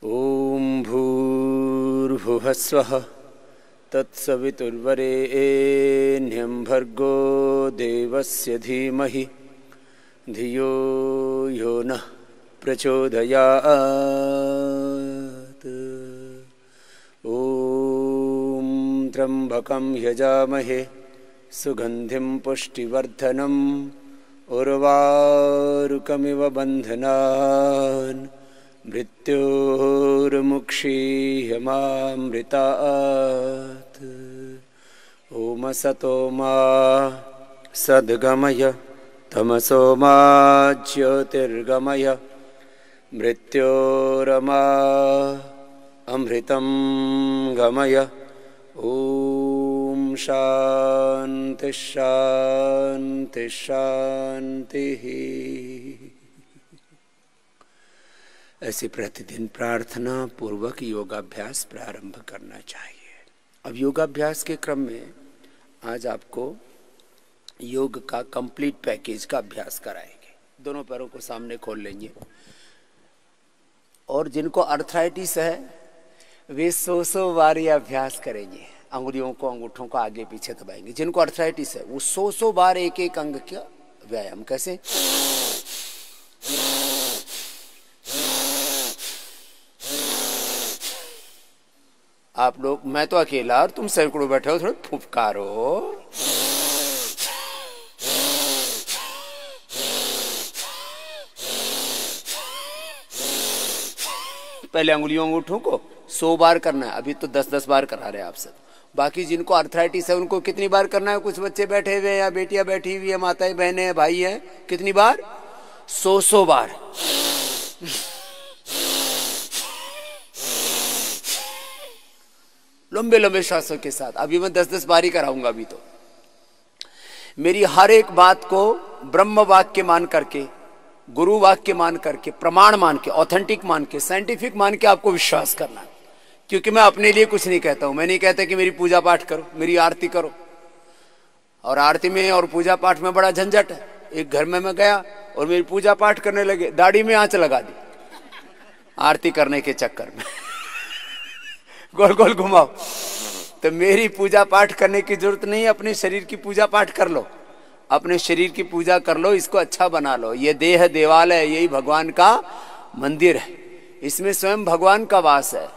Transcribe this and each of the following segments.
ओम भूर्भुवः स्वः तत्सवितुर्वरेण्यं भर्गो देवस्य धीमहि धियो यो नः प्रचोदयात्। ओम त्र्यंबकं यजामहे सुगंधिं पुष्टिवर्धनम् उर्वारुकमिव बन्धनान् मृत्योर्मुक्षीयमामृतात्। ओम सतो मा सद्गमय तमसो मा ज्योतिर्गमय मृत्योरमा अमृतं गमय। ओम शांति शांति शांति। ऐसे प्रतिदिन प्रार्थना पूर्वक योगाभ्यास प्रारंभ करना चाहिए। अब योगाभ्यास के क्रम में आज आपको योग का कंप्लीट पैकेज का अभ्यास कराएंगे। दोनों पैरों को सामने खोल लेंगे और जिनको अर्थराइटिस है वे 100 बार ये अभ्यास करेंगे। अंगुलियों को अंगूठों को आगे पीछे दबाएंगे। जिनको अर्थराइटिस है वो 100 बार एक एक अंग का व्यायाम। कैसे? आप लोग, मैं तो अकेला और तुम सैकड़ों बैठे हो, थोड़ा फुफकारो। पहले अंगुलियों अंगूठों को 100 बार करना है। अभी तो 10-10 बार करा रहे हैं आप सब। बाकी जिनको अर्थराइटिस है उनको कितनी बार करना है? कुछ बच्चे बैठे हुए हैं या बेटियां बैठी हुई है, माताएं बहनें हैं, भाई हैं, कितनी बार? 100 बार। लंबे लंबे श्वासों के साथ। अभी मैं 10-10 बार ही कराऊंगा। अभी तो मेरी हर एक बात को ब्रह्म वाक्य मान करके, गुरु वाक्य मान करके, प्रमाण मान के, ऑथेंटिक मान के, साइंटिफिक मान के आपको विश्वास करना है। क्योंकि मैं अपने लिए कुछ नहीं कहता हूं। मैं नहीं कहता कि मेरी पूजा पाठ करो, मेरी आरती करो। और आरती में और पूजा पाठ में बड़ा झंझट है। एक घर में मैं गया और मेरी पूजा पाठ करने लगे, दाढ़ी में आंच लगा दी आरती करने के चक्कर में। गोल गोल घुमाओ। तो मेरी पूजा पाठ करने की जरूरत नहीं है। अपने शरीर की पूजा पाठ कर लो, अपने शरीर की पूजा कर लो, इसको अच्छा बना लो। ये देह देवालय है, यही भगवान का मंदिर है। इसमें स्वयं भगवान का वास है।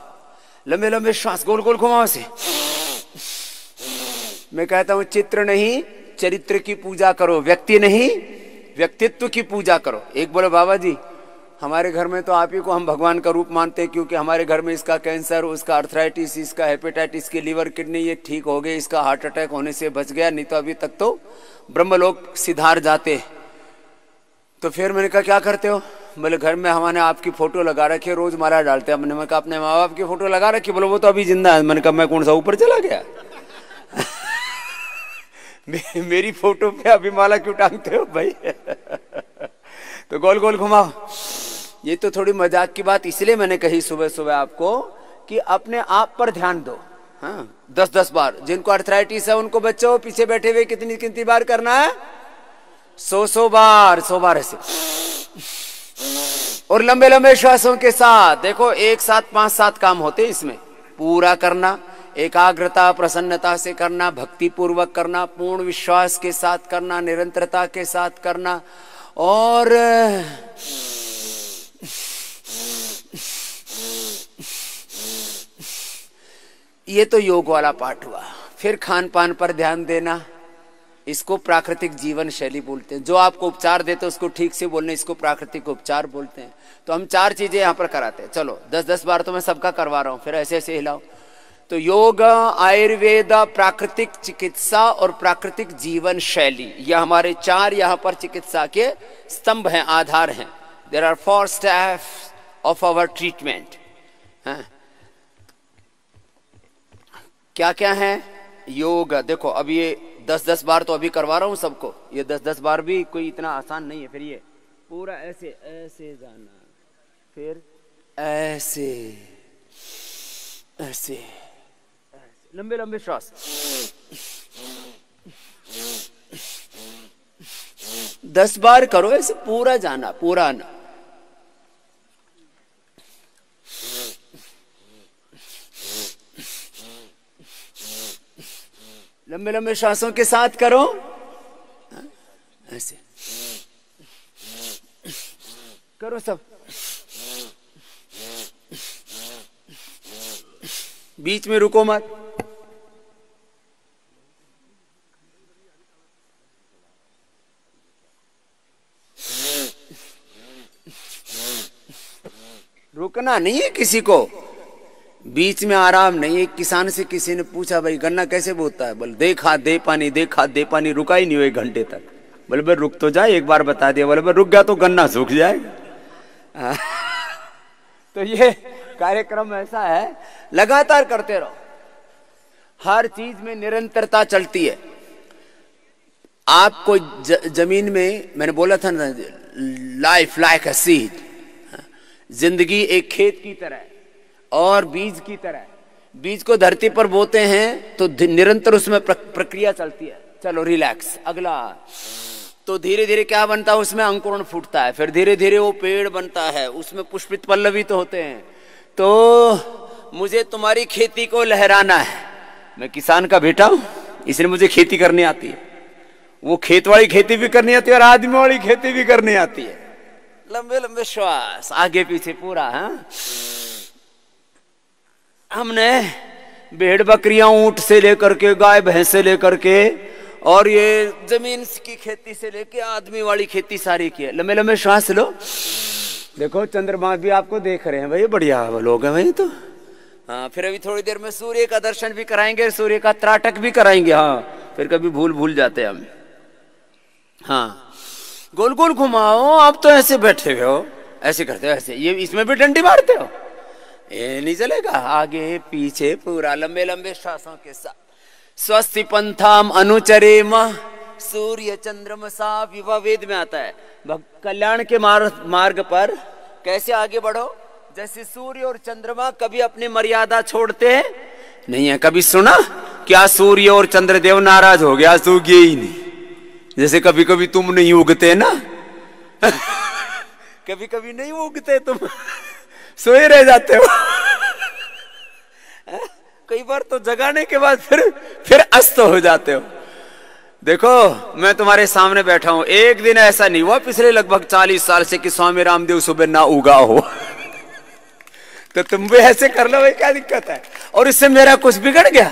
लंबे लंबे श्वास, गोल गोल घुमाओ से। मैं कहता हूं चित्र नहीं चरित्र की पूजा करो, व्यक्ति नहीं व्यक्तित्व की पूजा करो। एक बोले बाबा जी हमारे घर में तो आप ही को हम भगवान का रूप मानते हैं, क्योंकि हमारे घर में इसका कैंसर, उसका अर्थराइटिस, इसका हेपेटाइटिस की लिवर किडनी ये ठीक हो गए, इसका हार्ट अटैक होने से बच गया, नहीं तो अभी तक तो ब्रह्मलोक सिधार जाते। तो फिर मैंने कहा क्या करते हो? बोले घर में हमारे आपकी फोटो लगा रखी है, रोज माला डालते हैं। मैंने कहा अपने माँ बाप की फोटो लगा रखी? बोले वो तो अभी जिंदा है। मैंने कहा मैं कौन सा ऊपर चला गया? मेरी फोटो पे अभी माला क्यों टांगते हो भाई? तो गोल गोल घुमाओ। ये तो थोड़ी मजाक की बात इसलिए मैंने कही सुबह सुबह आपको कि अपने आप पर ध्यान दो। हाँ, 10-10 बार। जिनको अर्थराइटिस है उनको बच्चों पीछे बैठे हुए कितनी कितनी बार करना है? 100 बार। 100 बार ऐसे। और लंबे लंबे श्वासों के साथ। देखो एक साथ 5-7 काम होते हैं इसमें। पूरा करना, एकाग्रता प्रसन्नता से करना, भक्ति पूर्वक करना, पूर्ण विश्वास के साथ करना, निरंतरता के साथ करना। और ये तो योग वाला पार्ट हुआ। फिर खान पान पर ध्यान देना। इसको प्राकृतिक जीवन शैली बोलते हैं। जो आपको उपचार देते हैं उसको ठीक से बोलने, इसको प्राकृतिक उपचार बोलते हैं। तो हम 4 चीजें यहाँ पर कराते हैं। चलो 10-10 बार तो मैं सबका करवा रहा हूँ, फिर ऐसे ऐसे हिलाओ। तो योग, आयुर्वेद, प्राकृतिक चिकित्सा और प्राकृतिक जीवन शैली, यह हमारे 4 यहाँ पर चिकित्सा के स्तंभ हैं, आधार हैं। There are 4 steps of our treatment. क्या क्या है? योग। देखो अब ये 10-10 बार तो अभी करवा रहा हूं सबको। ये 10-10 बार भी कोई इतना आसान नहीं है। फिर ये पूरा ऐसे ऐसे जाना, फिर ऐसे ऐसे, लंबे लंबे श्वास। 10 बार करो ऐसे, पूरा जाना, पूरा आना। लंबे लंबे श्वासों के साथ करो, ऐसे करो सब। बीच में रुको मत। रुकना नहीं है किसी को, बीच में आराम नहीं। एक किसान से किसी ने पूछा, भाई गन्ना कैसे बोता है? बोले देखा दे पानी, देखा दे पानी, रुका ही नहीं हुआ 1 घंटे तक। बोले भाई रुक तो जाए, एक बार बता दिया। बोले भाई रुक गया तो गन्ना सूख जाएगा। तो ये कार्यक्रम ऐसा है, लगातार करते रहो। हर चीज में निरंतरता चलती है। आपको जमीन में, मैंने बोला था ना, लाइफ लाइक अ सीड, जिंदगी एक खेत की तरह है और बीज की तरह है। बीज को धरती पर बोते हैं तो निरंतर उसमें प्रक्रिया चलती है। चलो रिलैक्स, अगला। तो धीरे धीरे क्या बनता है, उसमें अंकुरण फूटता है, फिर धीरे धीरे वो पेड़ बनता है, उसमें पुष्पित पल्लवित तो होते हैं। तो मुझे तुम्हारी खेती को लहराना है। मैं किसान का बेटा हूं, इसलिए मुझे खेती करनी आती है। वो खेत वाली खेती भी करनी आती है और आदमी वाली खेती भी करनी आती है। लंबे लंबे श्वास, आगे पीछे पूरा। हाँ, हमने भेड़ बकरियां, ऊंट से लेकर के, गाय भैंस से लेकर के, और ये जमीन की खेती से लेके आदमी वाली खेती सारी की है। लंबे लंबे श्वास लो। देखो चंद्रमा भी आपको देख रहे हैं भाई, बढ़िया लोग हैं भाई। तो हाँ, फिर अभी थोड़ी देर में सूर्य का दर्शन भी कराएंगे, सूर्य का त्राटक भी कराएंगे। हाँ, फिर कभी भूल जाते हैं हम। हाँ, गोल गोल घुमाओ। आप तो ऐसे बैठे हुए हो, ऐसे करते हो, ऐसे। ये इसमें भी डंडी मारते हो, ये नहीं चलेगा। आगे पीछे पूरा लंबे लंबे श्वासों के साथ। स्वस्ति पंथाम अनुचरेम सूर्य चंद्रमसा विवा, वेद में आता है। कल्याण के मार्ग पर कैसे आगे बढ़ो? जैसे सूर्य और चंद्रमा कभी अपनी मर्यादा छोड़ते हैं नहीं है। कभी सुना क्या सूर्य और चंद्रदेव नाराज हो गया, सूख गए ही नहीं? जैसे कभी कभी तुम नहीं उगते ना। कभी कभी नहीं उगते, तुम सोए रह जाते हो। कई बार तो जगाने के बाद फिर अस्त हो जाते हो। देखो मैं तुम्हारे सामने बैठा हूं, एक दिन ऐसा नहीं हुआ पिछले लगभग 40 साल से कि स्वामी रामदेव सुबह ना उगा हो। तो तुम भी ऐसे कर लो भाई, क्या दिक्कत है? और इससे मेरा कुछ बिगड़ गया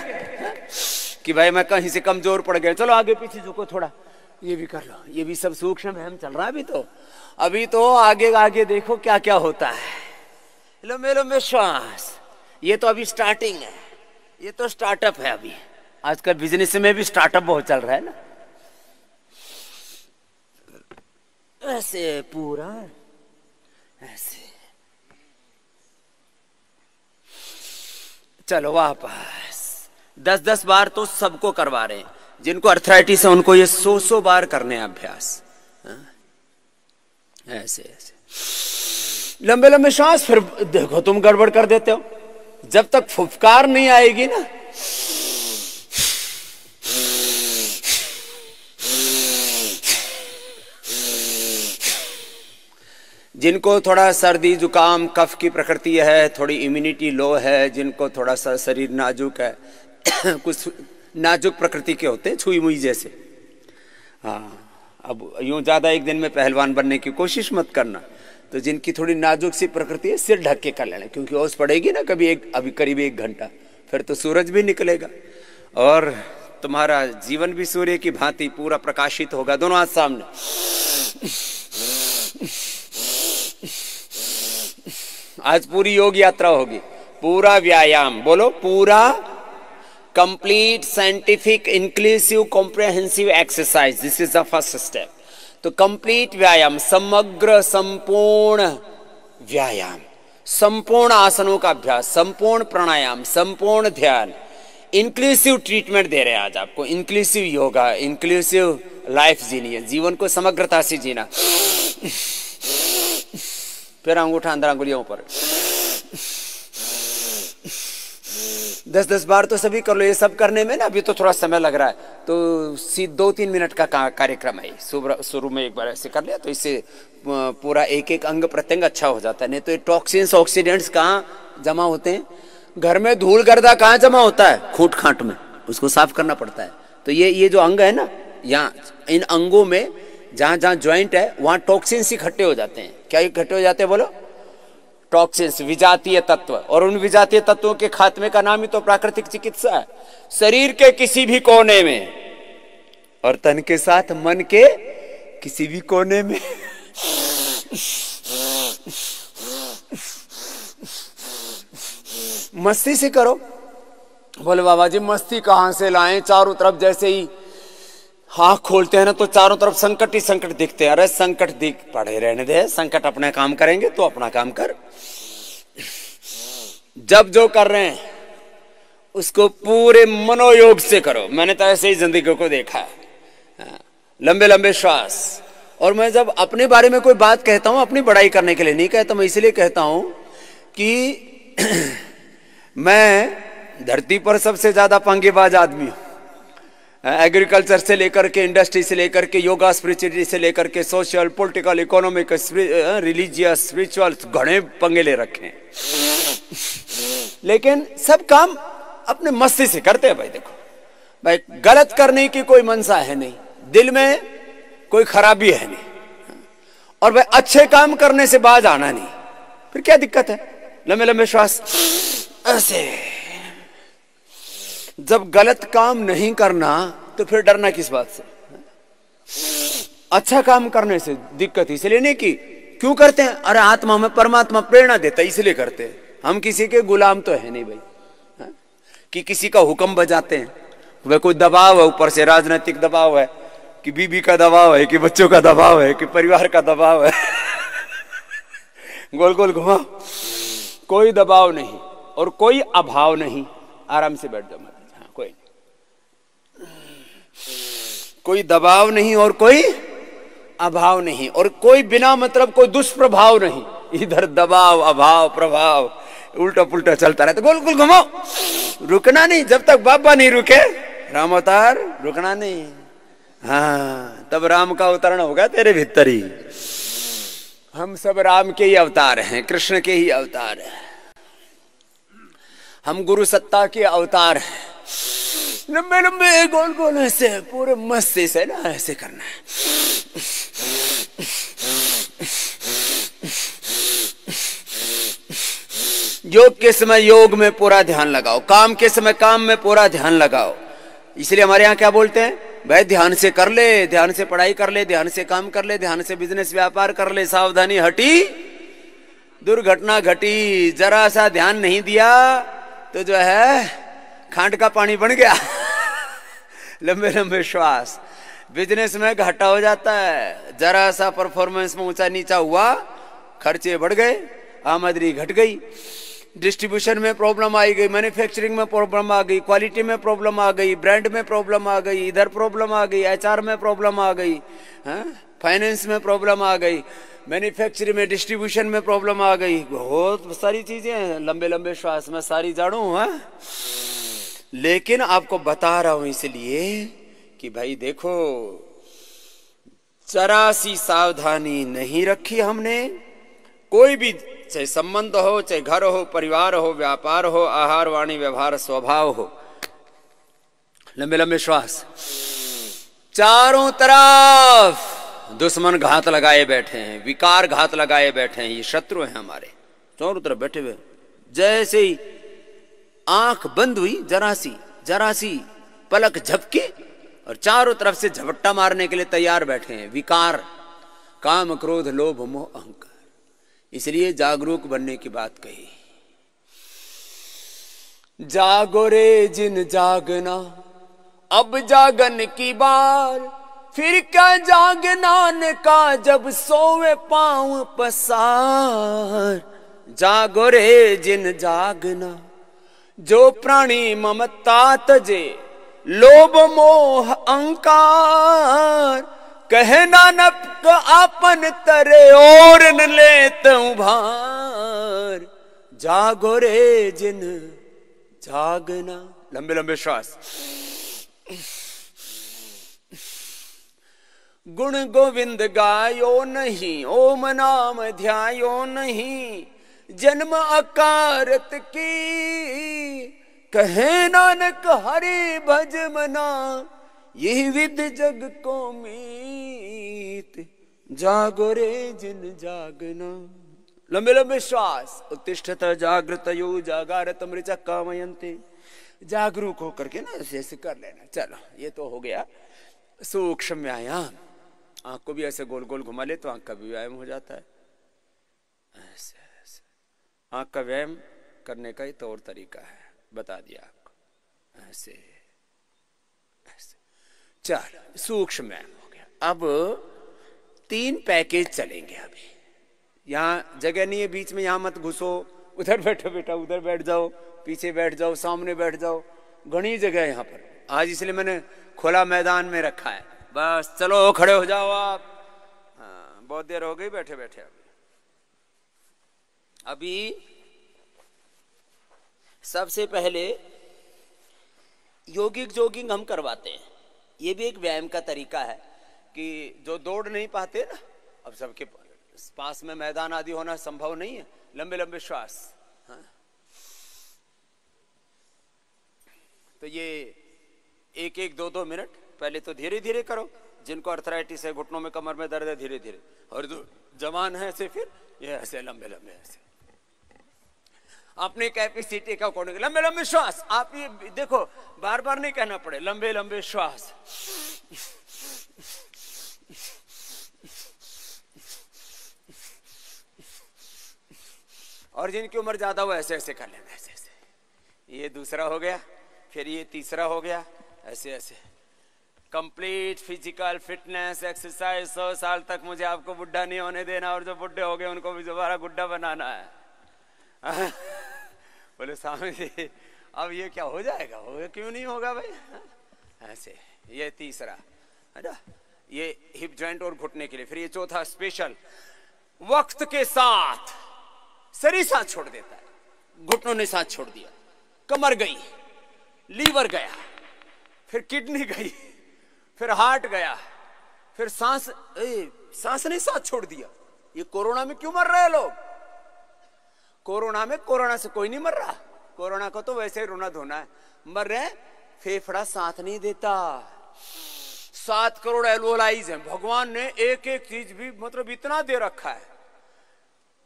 कि भाई मैं कहीं से कमजोर पड़ गया, चलो आगे पीछे झुको थोड़ा, ये भी कर लो। ये भी सब सूक्ष्म वहम चल रहा है अभी तो आगे आगे देखो क्या क्या होता है। लंबे लंबे श्वास। ये तो अभी स्टार्टिंग है, ये तो स्टार्टअप है। अभी आजकल बिजनेस में भी स्टार्टअप बहुत चल रहा है ना। ऐसे पूरा ऐसे। चलो वापस। 10-10 बार तो सबको करवा रहे हैं। जिनको अर्थराइटिस है उनको ये 100 बार करने अभ्यास। ऐसे ऐसे लंबे लंबे श्वास। फिर देखो तुम गड़बड़ कर देते हो। जब तक फुफकार नहीं आएगी ना, जिनको थोड़ा सर्दी जुकाम कफ की प्रकृति है, थोड़ी इम्यूनिटी लो है, जिनको थोड़ा सा शरीर नाजुक है, कुछ नाजुक प्रकृति के होते हैं, छुई मुई जैसे। हाँ, अब यूं ज्यादा एक दिन में पहलवान बनने की कोशिश मत करना। तो जिनकी थोड़ी नाजुक सी प्रकृति है, सिर ढक के कर लेना, क्योंकि ओस पड़ेगी ना अभी करीब 1 घंटा, फिर तो सूरज भी निकलेगा और तुम्हारा जीवन भी सूर्य की भांति पूरा प्रकाशित होगा। दोनों हाथ सामने। आज पूरी योग यात्रा होगी, पूरा व्यायाम। बोलो, पूरा complete scientific inclusive comprehensive exercise. This is the first step. तो कंप्लीट व्यायाम, समग्र संपूर्ण व्यायाम, संपूर्ण आसनों का अभ्यास, संपूर्ण प्राणायाम, संपूर्ण ध्यान, इंक्लूसिव ट्रीटमेंट दे रहे हैं आज आपको। इंक्लूसिव योगा, इंक्लूसिव लाइफ जीनी है, जीवन को समग्रता से जीना। फिर अंगूठा अंदर, अंगुलियों पर 10-10 बार तो सभी कर लो। ये सब करने में ना अभी तो थोड़ा समय लग रहा है, तो 2-3 मिनट का कार्यक्रम है। शुरू में एक बार ऐसे कर लिया तो इससे पूरा एक एक अंग प्रत्यंग अच्छा हो जाता है। नहीं तो ये टॉक्सिन्स ऑक्सीडेंट्स कहाँ जमा होते हैं? घर में धूल गर्दा कहाँ जमा होता है? खूंट खांट में, उसको साफ करना पड़ता है। तो ये जो अंग है ना, यहाँ इन अंगों में जहां जहां ज्वाइंट है वहां टॉक्सिन्स इकट्ठे हो जाते हैं। क्या इकट्ठे हो जाते हैं बोलो? टॉक्सिन्स, विजातीय तत्व। और उन विजातीय तत्वों के खात्मे का नाम ही तो प्राकृतिक चिकित्सा है। शरीर के किसी भी कोने में, और तन के साथ मन के किसी भी कोने में मस्ती से करो। बोले बाबा जी मस्ती कहां से लाएं? चारों तरफ जैसे ही आँख खोलते हैं ना तो चारों तरफ संकट ही संकट दिखते हैं। अरे संकट दिख पड़े रहने दे, संकट अपने काम करेंगे तो अपना काम कर। जब जो कर रहे हैं उसको पूरे मनोयोग से करो। मैंने तो ऐसे ही जिंदगी को देखा है, लंबे लंबे श्वास। और मैं जब अपने बारे में कोई बात कहता हूं, अपनी बड़ाई करने के लिए नहीं कहता, मैं इसलिए कहता हूं कि मैं धरती पर सबसे ज्यादा पंगेबाज आदमी हूं। एग्रीकल्चर से लेकर के, इंडस्ट्री से लेकर के, योगा स्पिरिचुअलिटी से लेकर के, social, political, economic, religious, spiritual, घणे पंगे ले रखे हैं। लेकिन सब काम अपने मस्ती से करते हैं। भाई देखो भाई, गलत करने की कोई मनसा है नहीं, दिल में कोई खराबी है नहीं, और भाई अच्छे काम करने से बाज आना नहीं, फिर क्या दिक्कत है? लंबे लंबे श्वास ऐसे। जब गलत काम नहीं करना तो फिर डरना किस बात से? अच्छा काम करने से दिक्कत इसलिए नहीं कि क्यों करते हैं? अरे आत्मा में परमात्मा प्रेरणा देता है इसलिए करते हैं। हम किसी के गुलाम तो है नहीं भाई, कि किसी का हुक्म बजाते हैं। वह कोई दबाव है ऊपर से, राजनीतिक दबाव है कि बीबी का दबाव है, कि बच्चों का दबाव है, कि परिवार का दबाव है गोल गोल घुमाओ। कोई दबाव नहीं और कोई अभाव नहीं। आराम से बैठ जाओ, हाँ, कोई दबाव नहीं और कोई अभाव नहीं, और कोई बिना मतलब कोई दुष्प्रभाव नहीं। इधर दबाव, अभाव, प्रभाव उल्टा पुल्टा चलता रहता। गोल गोल घुमाओ, रुकना नहीं जब तक बाबा नहीं रुके। राम अवतार रुकना नहीं। हाँ, तब राम का अवतरण होगा तेरे भीतर ही। हम सब राम के ही अवतार हैं, कृष्ण के ही अवतार हैं। हम गुरु सत्ता के अवतार हैं। लंबे लंबे गोल गोल ऐसे पूरे मस्ती से ना ऐसे करना है। योग के समय योग में पूरा ध्यान लगाओ, काम के समय काम में पूरा ध्यान लगाओ। इसलिए हमारे यहाँ क्या बोलते हैं? भाई ध्यान से कर ले, ध्यान से पढ़ाई कर ले, ध्यान से काम कर ले, ध्यान से बिजनेस व्यापार कर ले। सावधानी हटी, दुर्घटना घटी। जरा सा ध्यान नहीं दिया तो जो है खांड का पानी बन गया। लंबे लंबे श्वास। बिजनेस में घाटा हो जाता है, जरा सा परफॉर्मेंस में ऊंचा नीचा हुआ, खर्चे बढ़ गए, आमदनी घट गई, डिस्ट्रीब्यूशन में प्रॉब्लम आ गई, मैन्युफैक्चरिंग में प्रॉब्लम आ गई, क्वालिटी में प्रॉब्लम आ गई, ब्रांड में प्रॉब्लम आ गई, इधर प्रॉब्लम आ गई, एचआर में प्रॉब्लम आ गई, फाइनेंस में प्रॉब्लम आ गई, मैन्युफैक्चरिंग में, डिस्ट्रीब्यूशन में प्रॉब्लम आ गई। बहुत सारी चीजें हैं। लंबे लंबे श्वास में सारी जानू है, लेकिन आपको बता रहा हूं इसलिए कि भाई देखो, जरा सी सावधानी नहीं रखी हमने। कोई भी, चाहे संबंध हो, चाहे घर हो, परिवार हो, व्यापार हो, आहार, वाणी, व्यवहार, स्वभाव हो। लंबे लंबे श्वास। चारों तरफ दुश्मन घात लगाए बैठे हैं, विकार घात लगाए बैठे हैं, ये शत्रु हैं हमारे, चारों तरफ बैठे हुए। जैसे ही आंख बंद हुई, जरा सी पलक झपकी और चारों तरफ से झपट्टा मारने के लिए तैयार बैठे हैं विकार, काम, क्रोध, लोभ, मोह, अहंकार। इसलिए जागरूक बनने की बात कही। जागो रे जिन जागना, अब जागन की बार, फिर क्या जागना का जब सोवे पांव पसार। जागो रे जिन जागना, जो प्राणी ममता तजे, लोभ मोह अहंकार। कहे नानक आपन तरे और न लेत भार। जागो रे जिन जागना। लंबे लंबे श्वास। गुण गोविंद गायो नहीं, ओम नाम ध्यायो नहीं, जन्म अकारत की। कहे नानक हरि भज मना, यही विधि जग को मीत, जागो रे जिन जागना। लंबे लंबे श्वास। उत्तिष्ठत जागृतयो जागारत मृचा कामयन्ते। जागरूक होकर के ना ऐसे ऐसे कर लेना। चलो ये तो हो गया सूक्ष्म व्यायाम। आंख को भी ऐसे गोल गोल घुमा ले तो आंख का भी व्यायाम हो जाता है। ऐसे ऐसे आंख का व्यायाम करने का ही तौर तरीका है, बता दिया आपको। ऐसे ऐसे। चल सूक्ष्म व्यायाम हो गया। अब 3 पैकेज चलेंगे। अभी यहाँ जगह नहीं है बीच में, यहाँ मत घुसो, उधर बैठो बेटा, उधर बैठ जाओ, पीछे बैठ जाओ, सामने बैठ जाओ, घनी जगह है यहाँ पर आज, इसलिए मैंने खुला मैदान में रखा है। बस चलो खड़े हो जाओ आप। हाँ, बहुत देर हो गई बैठे बैठे। अभी सबसे पहले योगिक जॉगिंग हम करवाते हैं। ये भी एक व्यायाम का तरीका है कि जो दौड़ नहीं पाते ना, अब सबके पास में मैदान आदि होना संभव नहीं है, लंबे लंबे श्वास। हाँ? तो ये 1-1, 2-2 मिनट पहले तो धीरे धीरे करो। जिनको अर्थराइटिस है, घुटनों में कमर में दर्द है, धीरे धीरे। और जो जवान है ऐसे फिर ये ऐसे लंबे लंबे ऐसे अपनी कैपेसिटी का अकॉर्डिंग लंबे लंबे श्वास। आप ये देखो बार बार नहीं कहना पड़े, लंबे लंबे श्वास। और जिनकी उम्र ज्यादा हो ऐसे ऐसे कर लेना, ऐसे ऐसे। ये दूसरा हो गया, फिर ये तीसरा हो गया, ऐसे ऐसे। Complete physical fitness exercise. 100 साल तक मुझे आपको बुढ़ा नहीं होने देना, और जो बुढ़े हो गए उनको भी दोबारा गुड्डा बनाना है। बोले स्वामी जी अब ये क्या हो जाएगा, होगा क्यों नहीं होगा भाई। ऐसे ये तीसरा है ना, ये हिप जॉइंट और घुटने के लिए। फिर ये चौथा स्पेशल, वक्त के साथ शरीर साथ छोड़ देता है, घुटनों ने साथ छोड़ दिया, कमर गई, लीवर गया, फिर किडनी गई, फिर हार्ट गया, फिर सांस सांस ने साथ छोड़ दिया। ये कोरोना में क्यों मर रहे हैं लोग? कोरोना में कोरोना से कोई नहीं मर रहा, कोरोना को तो वैसे ही रोना धोना है। मर रहे फेफड़ा साथ नहीं देता। 7 करोड़ एल्वोलाइज हैं। भगवान ने एक एक चीज भी मतलब इतना दे रखा है,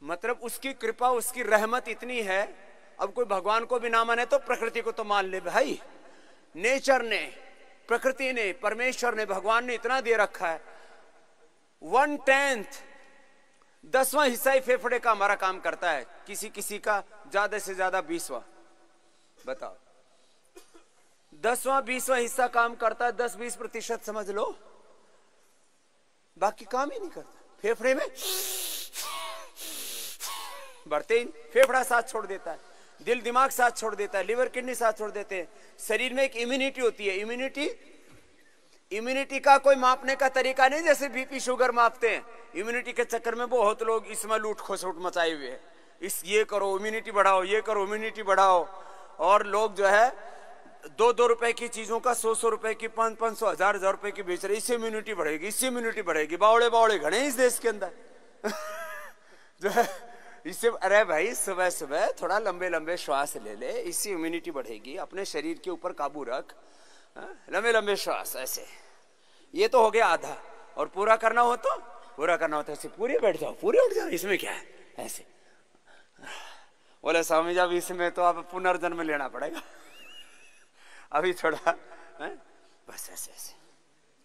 मतलब उसकी कृपा उसकी रहमत इतनी है। अब कोई भगवान को भी ना माने तो प्रकृति को तो मान ले भाई। नेचर ने, प्रकृति ने, परमेश्वर ने, भगवान ने इतना दे रखा है। 1/10 10वां हिस्सा ही फेफड़े का हमारा काम करता है, किसी किसी का ज्यादा से ज्यादा 20वां। बताओ 10वां 20वां हिस्सा काम करता है, 10-20% समझ लो, बाकी काम ही नहीं करता। फेफड़े में बढ़ते ही फेफड़ा साथ छोड़ देता है, दिल दिमाग साथ छोड़ देता है, लिवर किडनी साथ छोड़ देते हैं। शरीर में एक इम्यूनिटी होती है। इम्यूनिटी का कोई मापने का तरीका नहीं, जैसे बीपी शुगर मापते हैं। इम्यूनिटी के चक्कर में बहुत लोग इसमें लूट खोसूट मचाए हुए हैं। ये करो इम्यूनिटी बढ़ाओ, ये करो इम्यूनिटी बढ़ाओ। और लोग जो है 2-2 रुपए की चीजों का 100-100 रुपए की 500-500 1000-1000 रुपए की बेच रहे। इससे इम्यूनिटी बढ़ेगी, इससे इम्यूनिटी बढ़ेगी। बावड़े घने इस देश के अंदर जो है इससे। अरे भाई सुबह सुबह थोड़ा लंबे लंबे श्वास ले ले, इससे इम्यूनिटी बढ़ेगी। अपने शरीर के ऊपर काबू रख, लंबे लंबे श्वास ऐसे। ये तो हो गया आधा। और पूरा करना हो तो ऐसे पूरे बैठ जाओ, पूरे उठ जाओ। इसमें क्या है, ऐसे। बोले स्वामी जी अब इसमें तो आप पुनर्जन्म लेना पड़ेगा। अभी थोड़ा बस ऐसे ऐसे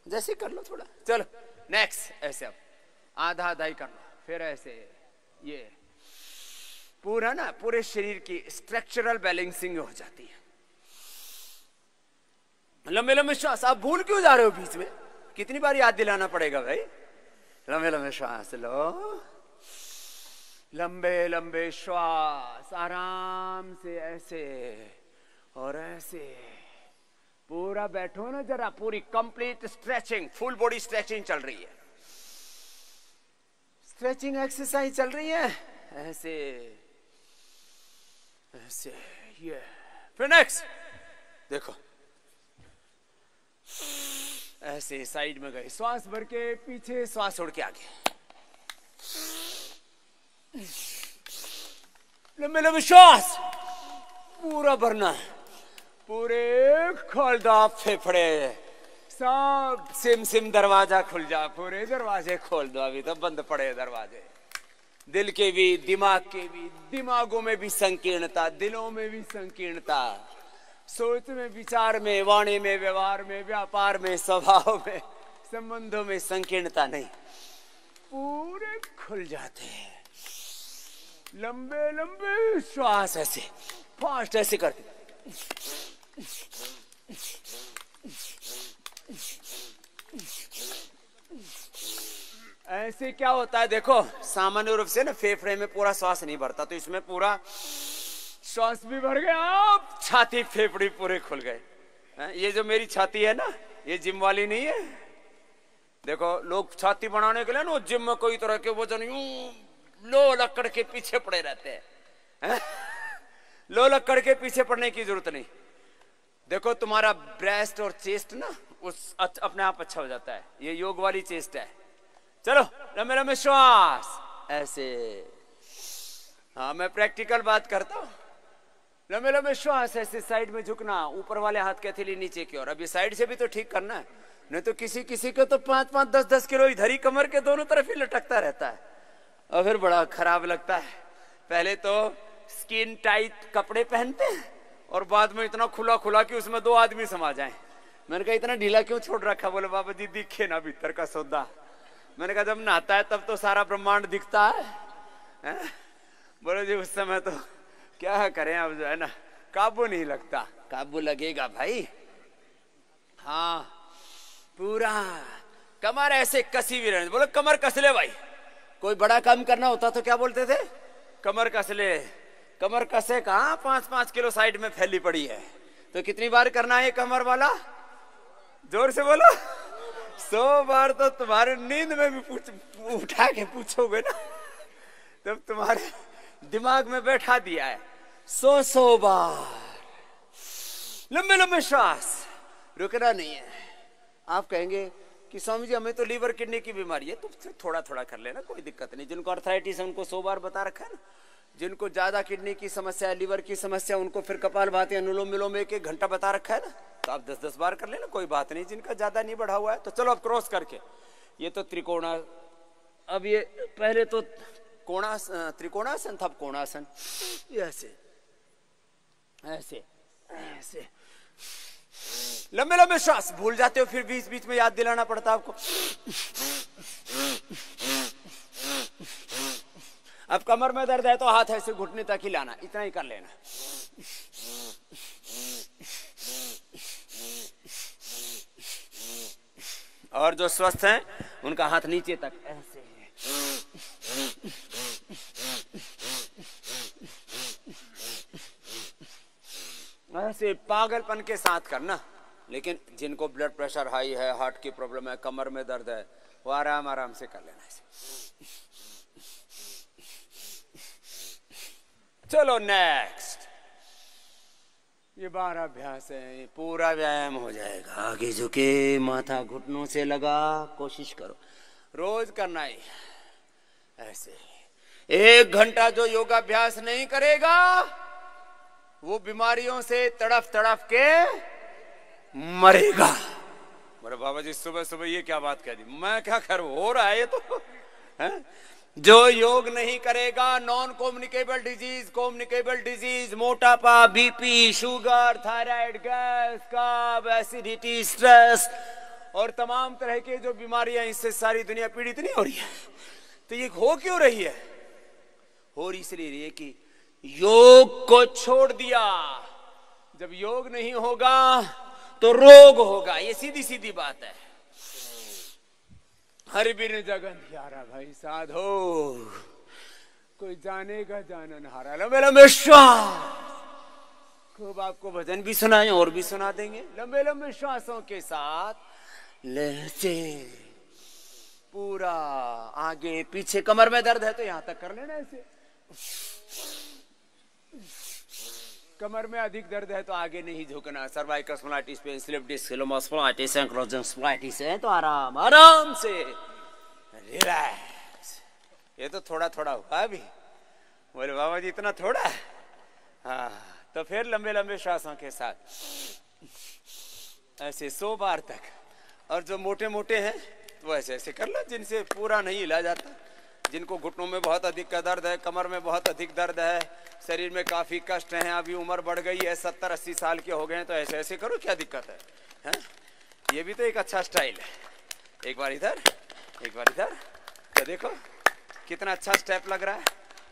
जैसे कर लो थोड़ा। चलो नेक्स्ट ऐसे, अब आधा आधा ही कर लो। फिर ऐसे ये पूरा ना पूरे शरीर की स्ट्रक्चरल बैलेंसिंग हो जाती है। लंबे लंबे श्वास। आप भूल क्यों जा रहे हो बीच में? कितनी बार याद दिलाना पड़ेगा भाई? लंबे लंबे श्वास लो, लंबे लंबे श्वास, आराम से ऐसे और ऐसे। पूरा बैठो ना जरा, पूरी complete stretching, full body stretching चल रही है, स्ट्रेचिंग एक्सरसाइज चल रही है। ऐसे ऐसे ये। फिर नेक्स्ट देखो, ऐसे साइड में गए, श्वास भर के पीछे, श्वास छोड़ के आगे, लंबे लंबे श्वास पूरा भरना है। पूरे खोल दो फेफड़े, सब सिम सिम दरवाजा खुल जा, पूरे दरवाजे खोल दो, अभी तो बंद पड़े दरवाजे। दिल के भी, दिमाग के भी, दिमागों में भी संकीर्णता, दिलों में भी संकीर्णता, सोच में, विचार में, वाणी में, व्यवहार में, व्यापार में, स्वभाव में, संबंधों में संकीर्णता नहीं, पूरे खुल जाते हैं। लंबे लंबे श्वास ऐसे फास्ट ऐसे करते, ऐसे क्या होता है देखो, सामान्य रूप से ना फेफड़े में पूरा श्वास नहीं भरता, तो इसमें पूरा श्वास भी भर गया, छाती फेफड़े पूरे खुल गए। ये जो मेरी छाती है ना, ये जिम वाली नहीं है। देखो लोग छाती बनाने के लिए ना जिम में कोई तरह के वजन यूं लो लक्कड़ के पीछे पड़े रहते हैं। लो लक्कड़ के पीछे पड़ने की जरूरत नहीं। देखो तुम्हारा ब्रेस्ट और चेस्ट ना उस अपने आप अच्छा हो जाता है। ये योग वाली चेस्ट है। चलो लंबे लंबे श्वास ऐसे। हाँ मैं प्रैक्टिकल बात करता हूँ। लंबे लंबे श्वास ऐसे, साइड में झुकना, ऊपर वाले हाथ की हथेली नीचे की ओर। अब ये साइड से भी तो ठीक करना है, नहीं तो किसी किसी को तो 5-5, 10-10 किलो इधर ही कमर के दोनों तरफ ही लटकता रहता है और फिर बड़ा खराब लगता है। पहले तो स्किन टाइट कपड़े पहनते हैं और बाद में इतना खुला खुला कि उसमें 2 आदमी समा जाएं। मैंने कहा इतना ढीला क्यों छोड़ रखा? बोले बाबा जी दिखे ना भीतर का सौदा। मैंने कहा जब नहाता है तब तो सारा ब्रह्मांड दिखता है। बोले जी उस समय तो क्या करें, अब जो है ना काबू नहीं लगता। काबू लगेगा भाई। हाँ पूरा कमर ऐसे कसी हुई रहने। बोले कमर कस ले भाई। कोई बड़ा काम करना होता तो क्या बोलते थे? कमर कस ले। कमर कसे कहाँ, 5-5 किलो साइड में फैली पड़ी है। तो कितनी बार करना है कमर वाला? जोर से बोलो। 100 बार तो तुम्हारे नींद में भी उठा के पूछोगे ना, तब तुम्हारे दिमाग में बैठा दिया है। 100 बार लंबे लंबे श्वास, रुकना नहीं है। आप कहेंगे कि स्वामी जी हमें तो लीवर किडनी की बीमारी है, तो थोड़ा थोड़ा कर लेना, कोई दिक्कत नहीं। जिनको अर्थराइटिस है उनको 100 बार बता रखा है ना। जिनको ज्यादा किडनी की समस्या है, लीवर की समस्या, उनको फिर कपालभाति अनुलोम विलोम 1-1 घंटा बता रखा है ना, तो आप 10-10 बार कर लेना, कोई बात नहीं। जिनका ज्यादा नहीं बढ़ा हुआ है तो चलो अब क्रॉस करके। ये तो त्रिकोणा, अब ये पहले तो त्रिकोणासन था, अब कोणासन। ऐसे ऐसे ऐसे लंबे लंबे श्वास। भूल जाते हो फिर बीच बीच में याद दिलाना पड़ता है आपको। अब कमर में दर्द है तो हाथ ऐसे घुटने तक ही लाना, इतना ही कर लेना। और जो स्वस्थ हैं उनका हाथ नीचे तक ऐसे। ऐसे पागलपन के साथ करना। लेकिन जिनको ब्लड प्रेशर हाई है, हार्ट की प्रॉब्लम है, कमर में दर्द है, वो आराम आराम से कर लेना ऐसे। चलो नेक्स्ट। ये 12 अभ्यास है, ये पूरा व्यायाम हो जाएगा। आगे झुके, माथा घुटनों से लगा, कोशिश करो रोज करना ही ऐसे। 1 घंटा जो योगाभ्यास नहीं करेगा वो बीमारियों से तड़फ तड़फ के मरेगा। बोले बाबा जी सुबह सुबह ये क्या बात कह दी? मैं क्या करूं, हो रहा है ये तो है? जो योग नहीं करेगा, non communicable disease, communicable disease, मोटापा, बीपी, शुगर, थायराइड, गैस, कफ, एसिडिटी, स्ट्रेस और तमाम तरह के जो बीमारियां, इससे सारी दुनिया पीड़ित नहीं हो रही है। तो ये हो क्यों रही है? हो रही इसलिए रही है कि योग को छोड़ दिया। जब योग नहीं होगा तो रोग होगा। ये सीधी सीधी बात है। हर बिन जगन हारा भाई साधो, कोई जानेगा जानन हारा। लंबे लंबे श्वास। खूब आपको भजन भी सुनाए और भी सुना देंगे। लंबे लंबे श्वासों के साथ लेचे पूरा आगे पीछे। कमर में दर्द है तो यहां तक कर लेना ऐसे। कमर में अधिक दर्द है तो आगे नहीं झुकना। Cervical spondylitis, pain, slip disc, spondylitis, ankylosing spondylitis है तो आराम आराम से रिलैक्स। ये तो थोड़ा थोड़ा हुआ अभी। बोले बाबा जी इतना थोड़ा? हाँ तो फिर लंबे लंबे श्वासों के साथ ऐसे 100 बार तक और जो मोटे मोटे हैं वो ऐसे ऐसे कर लो, जिनसे पूरा नहीं हिला जाता, जिनको घुटनों में बहुत अधिक का दर्द है, कमर में बहुत अधिक दर्द है, शरीर में काफी कष्ट है, अभी उम्र बढ़ गई है, 70-80 साल के हो गए हैं, तो ऐसे ऐसे करो, क्या दिक्कत है? ये भी तो एक अच्छा स्टाइल है। एक बार इधर, एक बार इधर, तो देखो कितना अच्छा स्टेप लग रहा है।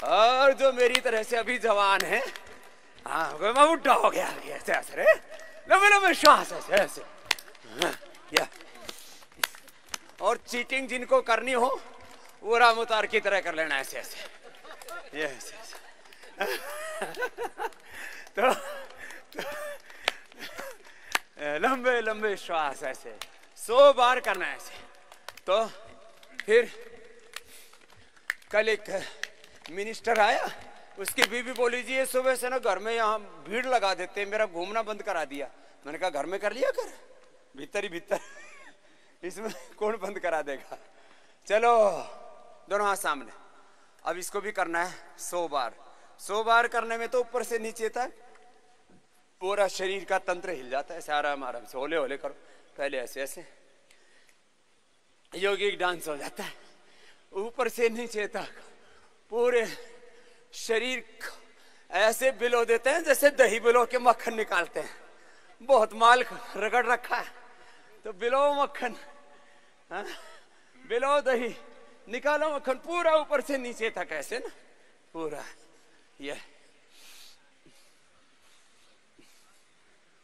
और जो मेरी तरह से अभी जवान है, हाँ मैं बुढ़ा हो गया, ऐसे ऐसे लंबे लंबे श्वास, ऐसे ऐसे, या और चीटिंग जिनको करनी हो वो राम उतार की तरह कर लेना, ऐसे ऐसे, ये ऐसे ऐसे। तो लंबे लंबे श्वास ऐसे 100 बार करना है ऐसे। तो फिर कल एक मिनिस्टर आया, उसकी बीवी बोली जी ये सुबह से ना घर में यहाँ भीड़ लगा देते, मेरा घूमना बंद करा दिया। मैंने कहा घर में कर लिया कर, भीतर ही भीतर, इसमें कौन बंद करा देगा। चलो दोनों हाथ सामने, अब इसको भी करना है 100 बार। 100 बार करने में तो ऊपर से नीचे तक पूरा शरीर का तंत्र हिल जाता है, ऐसे आराम आराम से, होले होले करो, पहले ऐसे ऐसे, योगिक डांस हो जाता है, ऊपर से नीचे तक पूरे शरीर ऐसे बिलो देते हैं जैसे दही बिलो के मक्खन निकालते हैं। बहुत माल रगड़ रखा है तो बिलो मक्खन, बिलो दही, निकालो मक्खन, पूरा ऊपर से नीचे तक ऐसे ना, पूरा ये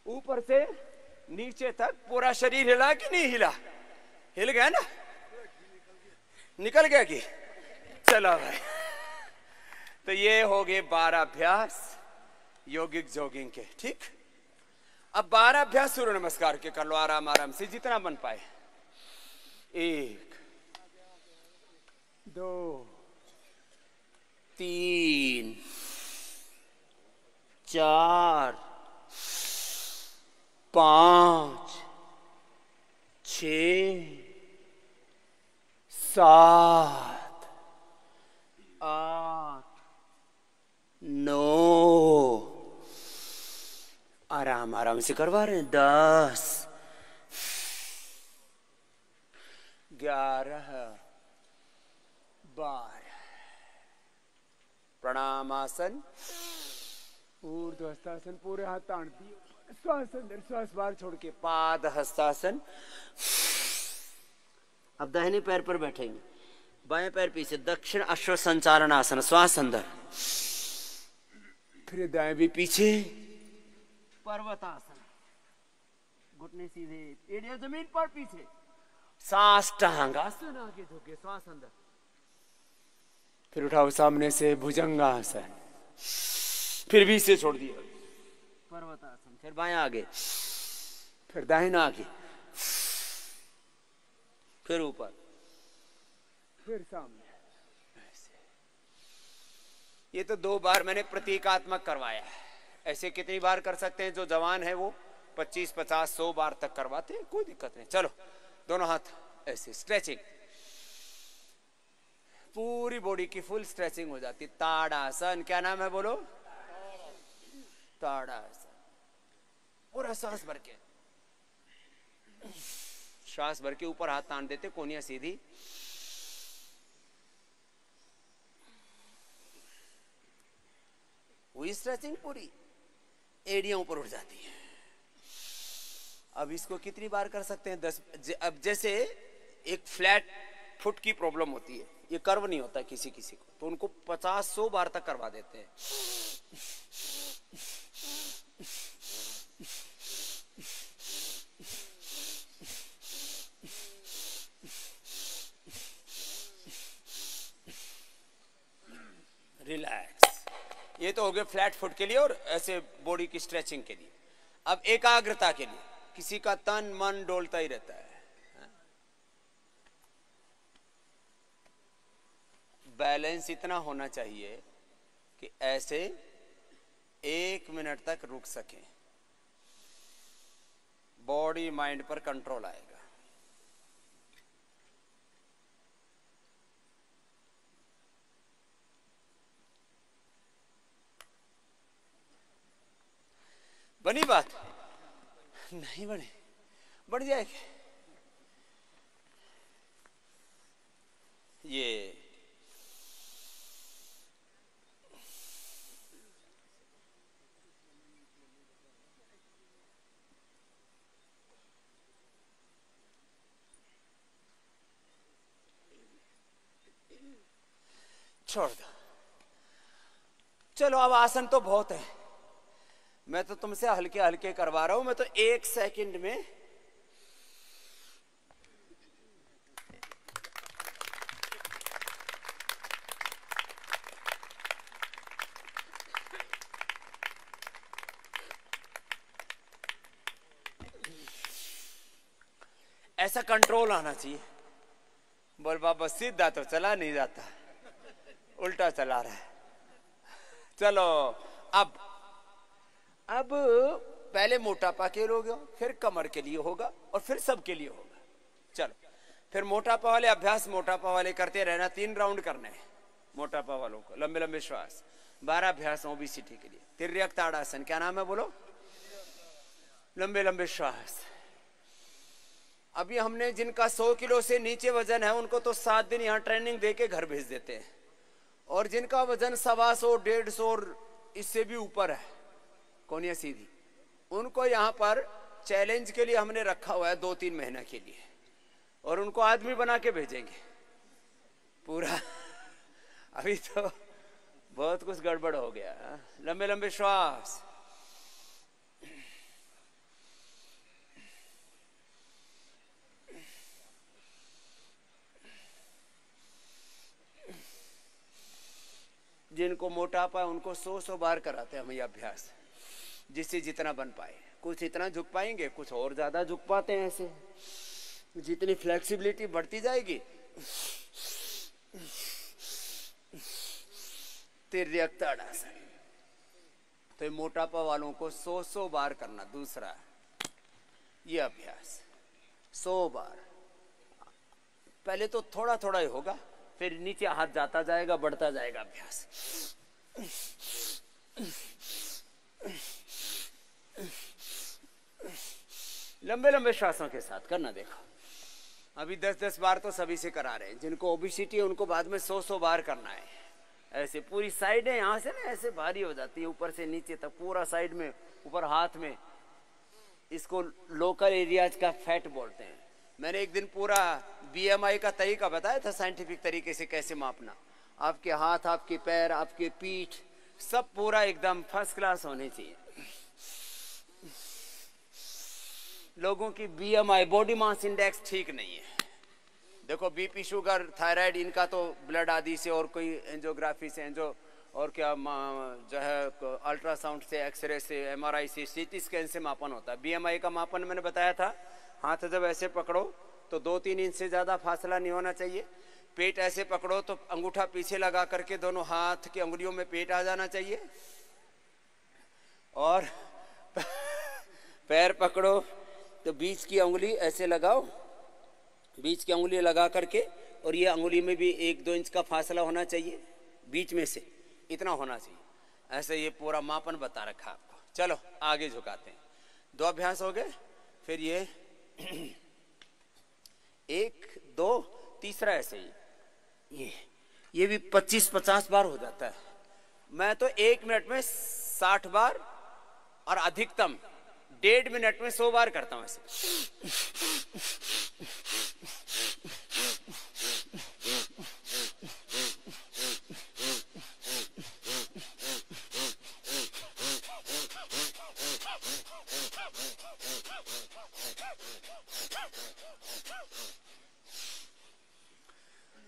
ऊपर से नीचे तक पूरा शरीर हिला कि नहीं हिला? हिल गया ना, निकल गया कि? चलो भाई, तो ये हो गए 12 अभ्यास योगिक जॉगिंग के। ठीक, अब 12 अभ्यास सूर्य नमस्कार के कर लो आराम आराम से, जितना बन पाए। 1 2 3 4 5 6 7 8 9, आराम आराम से करवा रहे हैं। 10 11 12, प्रणामासन, ऊर्ध्व हस्तासन, पूरे हाथ तान दिए, श्वास अंदर, श्वास बाहर छोड़ के, पाद हस्तासन। अब दाहिने पैर पर बैठेंगे, बाएं पैर पीछे, दक्षिण अश्व संचालन आसन, श्वास अंदर, फिर दाएं भी पीछे, पर्वतासन, घुटने सीधे, एड़िया जमीन पर पीछे, साष्टांगासन, आगे झुके, श्वास अंदर, फिर उठाओ सामने से भुजंगासन, फिर भी इसे छोड़ दिया, पर्वतासन, फिर बाएं आगे, फिर दाहिना आगे, फिर ऊपर, फिर सामने, ऐसे। ये तो 2 बार मैंने प्रतीकात्मक करवाया है। ऐसे कितनी बार कर सकते हैं? जो जवान है वो 25, 50, 100 बार तक करवाते हैं, कोई दिक्कत नहीं। चलो दोनों हाथ ऐसे, स्ट्रेचिंग, पूरी बॉडी की फुल स्ट्रेचिंग हो जाती। ताड़ासन, क्या नाम है बोलो? ताड़ासन, पूरा सांस भर के, श्वास भर के ऊपर हाथ तान देते, कोनिया सीधी, हुई स्ट्रेचिंग, पूरी एड़ियां ऊपर उठ जाती है। अब इसको कितनी बार कर सकते हैं? 10। अब जैसे एक फ्लैट फुट की प्रॉब्लम होती है, ये कर्व नहीं होता किसी किसी को, तो उनको 50-100 बार तक करवा देते हैं। रिलैक्स, ये तो हो गए फ्लैट फुट के लिए और ऐसे बॉडी की स्ट्रेचिंग के लिए। अब एकाग्रता के लिए, किसी का तन मन डोलता ही रहता है, बैलेंस इतना होना चाहिए कि ऐसे 1 मिनट तक रुक सके, बॉडी माइंड पर कंट्रोल आएगा। बनी बात? नहीं बनी, बढ़ जाएगी। ये छोड़ दो। चलो अब आसन तो बहुत है, मैं तो तुमसे हल्के हल्के करवा रहा हूं। मैं तो 1 सेकंड में ऐसा कंट्रोल आना चाहिए। बोल बाबा सीधा तो चला नहीं जाता, उल्टा चला रहा है। चलो अब पहले मोटापा के लिए होगा, फिर कमर के लिए होगा और फिर सबके लिए होगा। चलो फिर मोटापा वाले अभ्यास मोटापा वाले करते रहना। 3 राउंड करने हैं मोटापा वालों को, लंबे लंबे श्वास। 12 अभ्यास ओबीसीटी के लिए। तिर्यक ताड़ासन, क्या नाम है बोलो? लंबे लंबे श्वास। अभी हमने जिनका 100 किलो से नीचे वजन है उनको तो 7 दिन यहाँ ट्रेनिंग देके घर भेज देते हैं, और जिनका वजन 125 150 और इससे भी ऊपर है, कोनिया सीधी, उनको यहाँ पर चैलेंज के लिए हमने रखा हुआ है 2-3 महीना के लिए, और उनको आदमी बना के भेजेंगे पूरा। अभी तो बहुत कुछ गड़बड़ हो गया। लंबे लंबे श्वास। जिनको मोटापा है उनको 100 बार कराते हैं हम ये अभ्यास, जिससे जितना बन पाए। कुछ इतना झुक पाएंगे, कुछ और ज्यादा झुक पाते हैं। ऐसे जितनी फ्लेक्सिबिलिटी बढ़ती जाएगी। तिर्यक ताड़ासन। तो ये मोटापा वालों को 100 बार करना। दूसरा ये अभ्यास 100 बार। पहले तो थोड़ा थोड़ा ही होगा, फिर नीचे हाथ जाता जाएगा, बढ़ता जाएगा अभ्यास। लंबे लंबे श्वासों के साथ करना। देखो अभी 10-10 बार तो सभी से करा रहे हैं। जिनको ओबेसिटी है उनको बाद में 100 बार करना है। ऐसे पूरी साइड है, यहाँ से ना ऐसे भारी हो जाती है, ऊपर से नीचे तक पूरा साइड में, ऊपर हाथ में। इसको लोकल एरियाज का फैट बोलते हैं। मैंने एक दिन पूरा BMI का तरीका बताया था, साइंटिफिक तरीके से कैसे मापना। आपके हाथ, आपके पैर, आपके पीठ सब पूरा एकदम फर्स्ट क्लास होने चाहिए। लोगों की BMI बॉडी मास इंडेक्स ठीक नहीं है। देखो BP, शुगर, थायराइड, इनका तो ब्लड आदि से और कोई एंजियोग्राफी से और क्या जो है अल्ट्रासाउंड से, एक्सरे से, MRI से, CT स्कैन से मापन होता है। BMI का मापन मैंने बताया था। हाथ जब ऐसे पकड़ो तो 2-3 इंच से ज़्यादा फासला नहीं होना चाहिए। पेट ऐसे पकड़ो तो अंगूठा पीछे लगा करके दोनों हाथ की अंगुलियों में पेट आ जाना चाहिए। और पैर पकड़ो तो बीच की अंगुली ऐसे लगाओ, बीच की अंगुली लगा करके, और ये अंगुली में भी 1-2 इंच का फासला होना चाहिए बीच में से, इतना होना चाहिए। ऐसे ये पूरा मापन बता रखा आपको। चलो आगे झुकाते हैं। 2 अभ्यास हो गए। फिर ये 1 2 तीसरा ऐसे ही ये भी 25-50 बार हो जाता है। मैं तो 1 मिनट में 60 बार और अधिकतम 1.5 मिनट में 100 बार करता हूं ऐसे।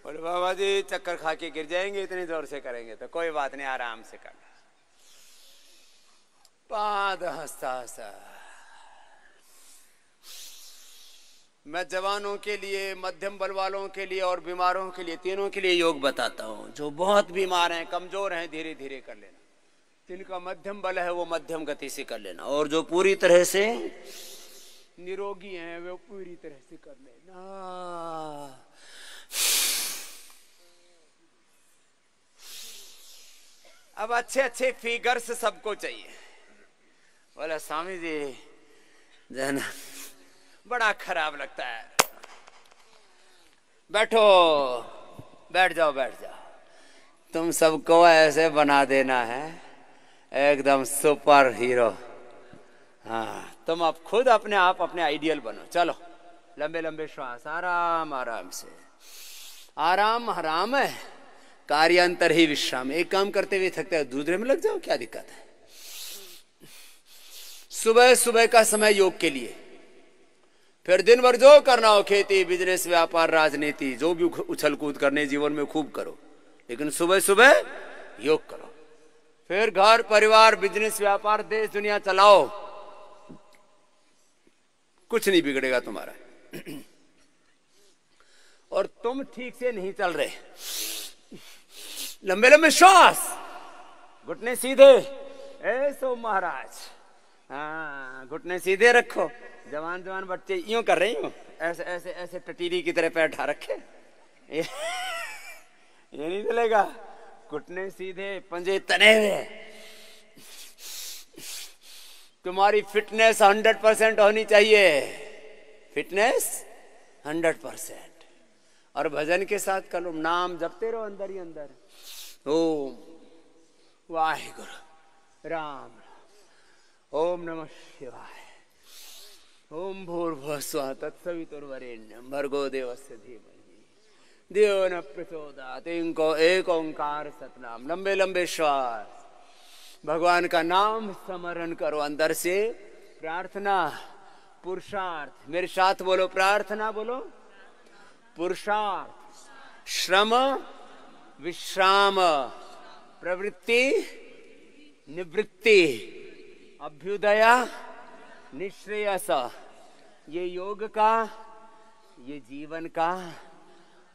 और बाबा जी चक्कर खा के गिर जाएंगे, इतनी जोर से करेंगे तो। कोई बात नहीं, आराम से करना। पाद हस्तासन। मैं जवानों के लिए, मध्यम बल वालों के लिए और बीमारों के लिए, तीनों के लिए योग बताता हूँ। जो बहुत बीमार हैं, कमजोर हैं, धीरे धीरे कर लेना। जिनका मध्यम बल है वो मध्यम गति से कर लेना, और जो पूरी तरह से निरोगी हैं वो पूरी तरह से कर लेना। अब अच्छे अच्छे फिगर्स सबको चाहिए। बोला स्वामी जी जाना बड़ा खराब लगता है। बैठो, बैठ जाओ बैठ जाओ। तुम सबको ऐसे बना देना है एकदम सुपर हीरो। हाँ, तुम अब खुद अपने आप अपने आइडियल बनो। चलो लंबे लंबे श्वास, आराम आराम से। आराम हराम है, कार्यांतर ही विश्राम। एक काम करते हुए थकते हैं, दूसरे में लग जाओ, क्या दिक्कत है। सुबह सुबह का समय योग के लिए, फिर दिन भर जो करना हो, खेती बिजनेस व्यापार राजनीति, जो भी उछल कूद करने जीवन में खूब करो, लेकिन सुबह सुबह योग करो। फिर घर परिवार बिजनेस व्यापार देश दुनिया चलाओ, कुछ नहीं बिगड़ेगा तुम्हारा। और तुम ठीक से नहीं चल रहे, लंबे लंबे श्वास, घुटने सीधे, ऐसो महाराज। हाँ, घुटने सीधे रखो। जवान जवान बच्चे यूं कर रहे हो, ऐसे ऐसे ऐसे टटीरी की तरह पैर ढा रखे, ये नहीं चलेगा। घुटने सीधे, पंजे तने हुए। तुम्हारी फिटनेस 100% होनी चाहिए, फिटनेस 100%। और भजन के साथ करो, नाम जपते रहो अंदर ही अंदर। ओम वाहिगुरु राम, ओम नमः शिवाय, ओम भूर्भुवः स्वः तत्सवितुर्वरेण्यं भर्गो देवस्य धीमहि धियो न प्रचोदयात्। एक ओंकार सतनाम। लंबे लंबे श्वास, भगवान का नाम स्मरण करो अंदर से। प्रार्थना पुरुषार्थ, मेरे साथ बोलो, प्रार्थना बोलो, पुरुषार्थ, श्रम विश्राम, प्रवृत्ति निवृत्ति, अभ्युदय निश्रेयस। ये योग का, ये जीवन का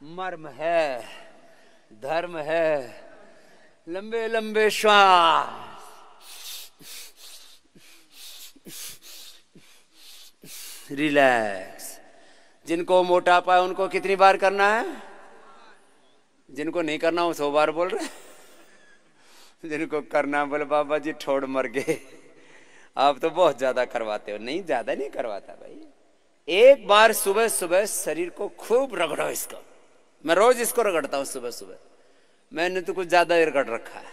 मर्म है, धर्म है। लंबे लंबे श्वास, रिलैक्स। जिनको मोटापा है उनको कितनी बार करना है? जिनको नहीं करना वो 100 बार बोल रहे। जिनको करना बोले बाबा जी ठोड़ मर गए, आप तो बहुत ज्यादा करवाते हो। नहीं, ज्यादा नहीं करवाता भाई। एक बार सुबह सुबह शरीर को खूब रगड़ो इसको। मैं रोज इसको रगड़ता हूँ सुबह सुबह। मैंने तो कुछ ज्यादा ही रगड़ रखा है।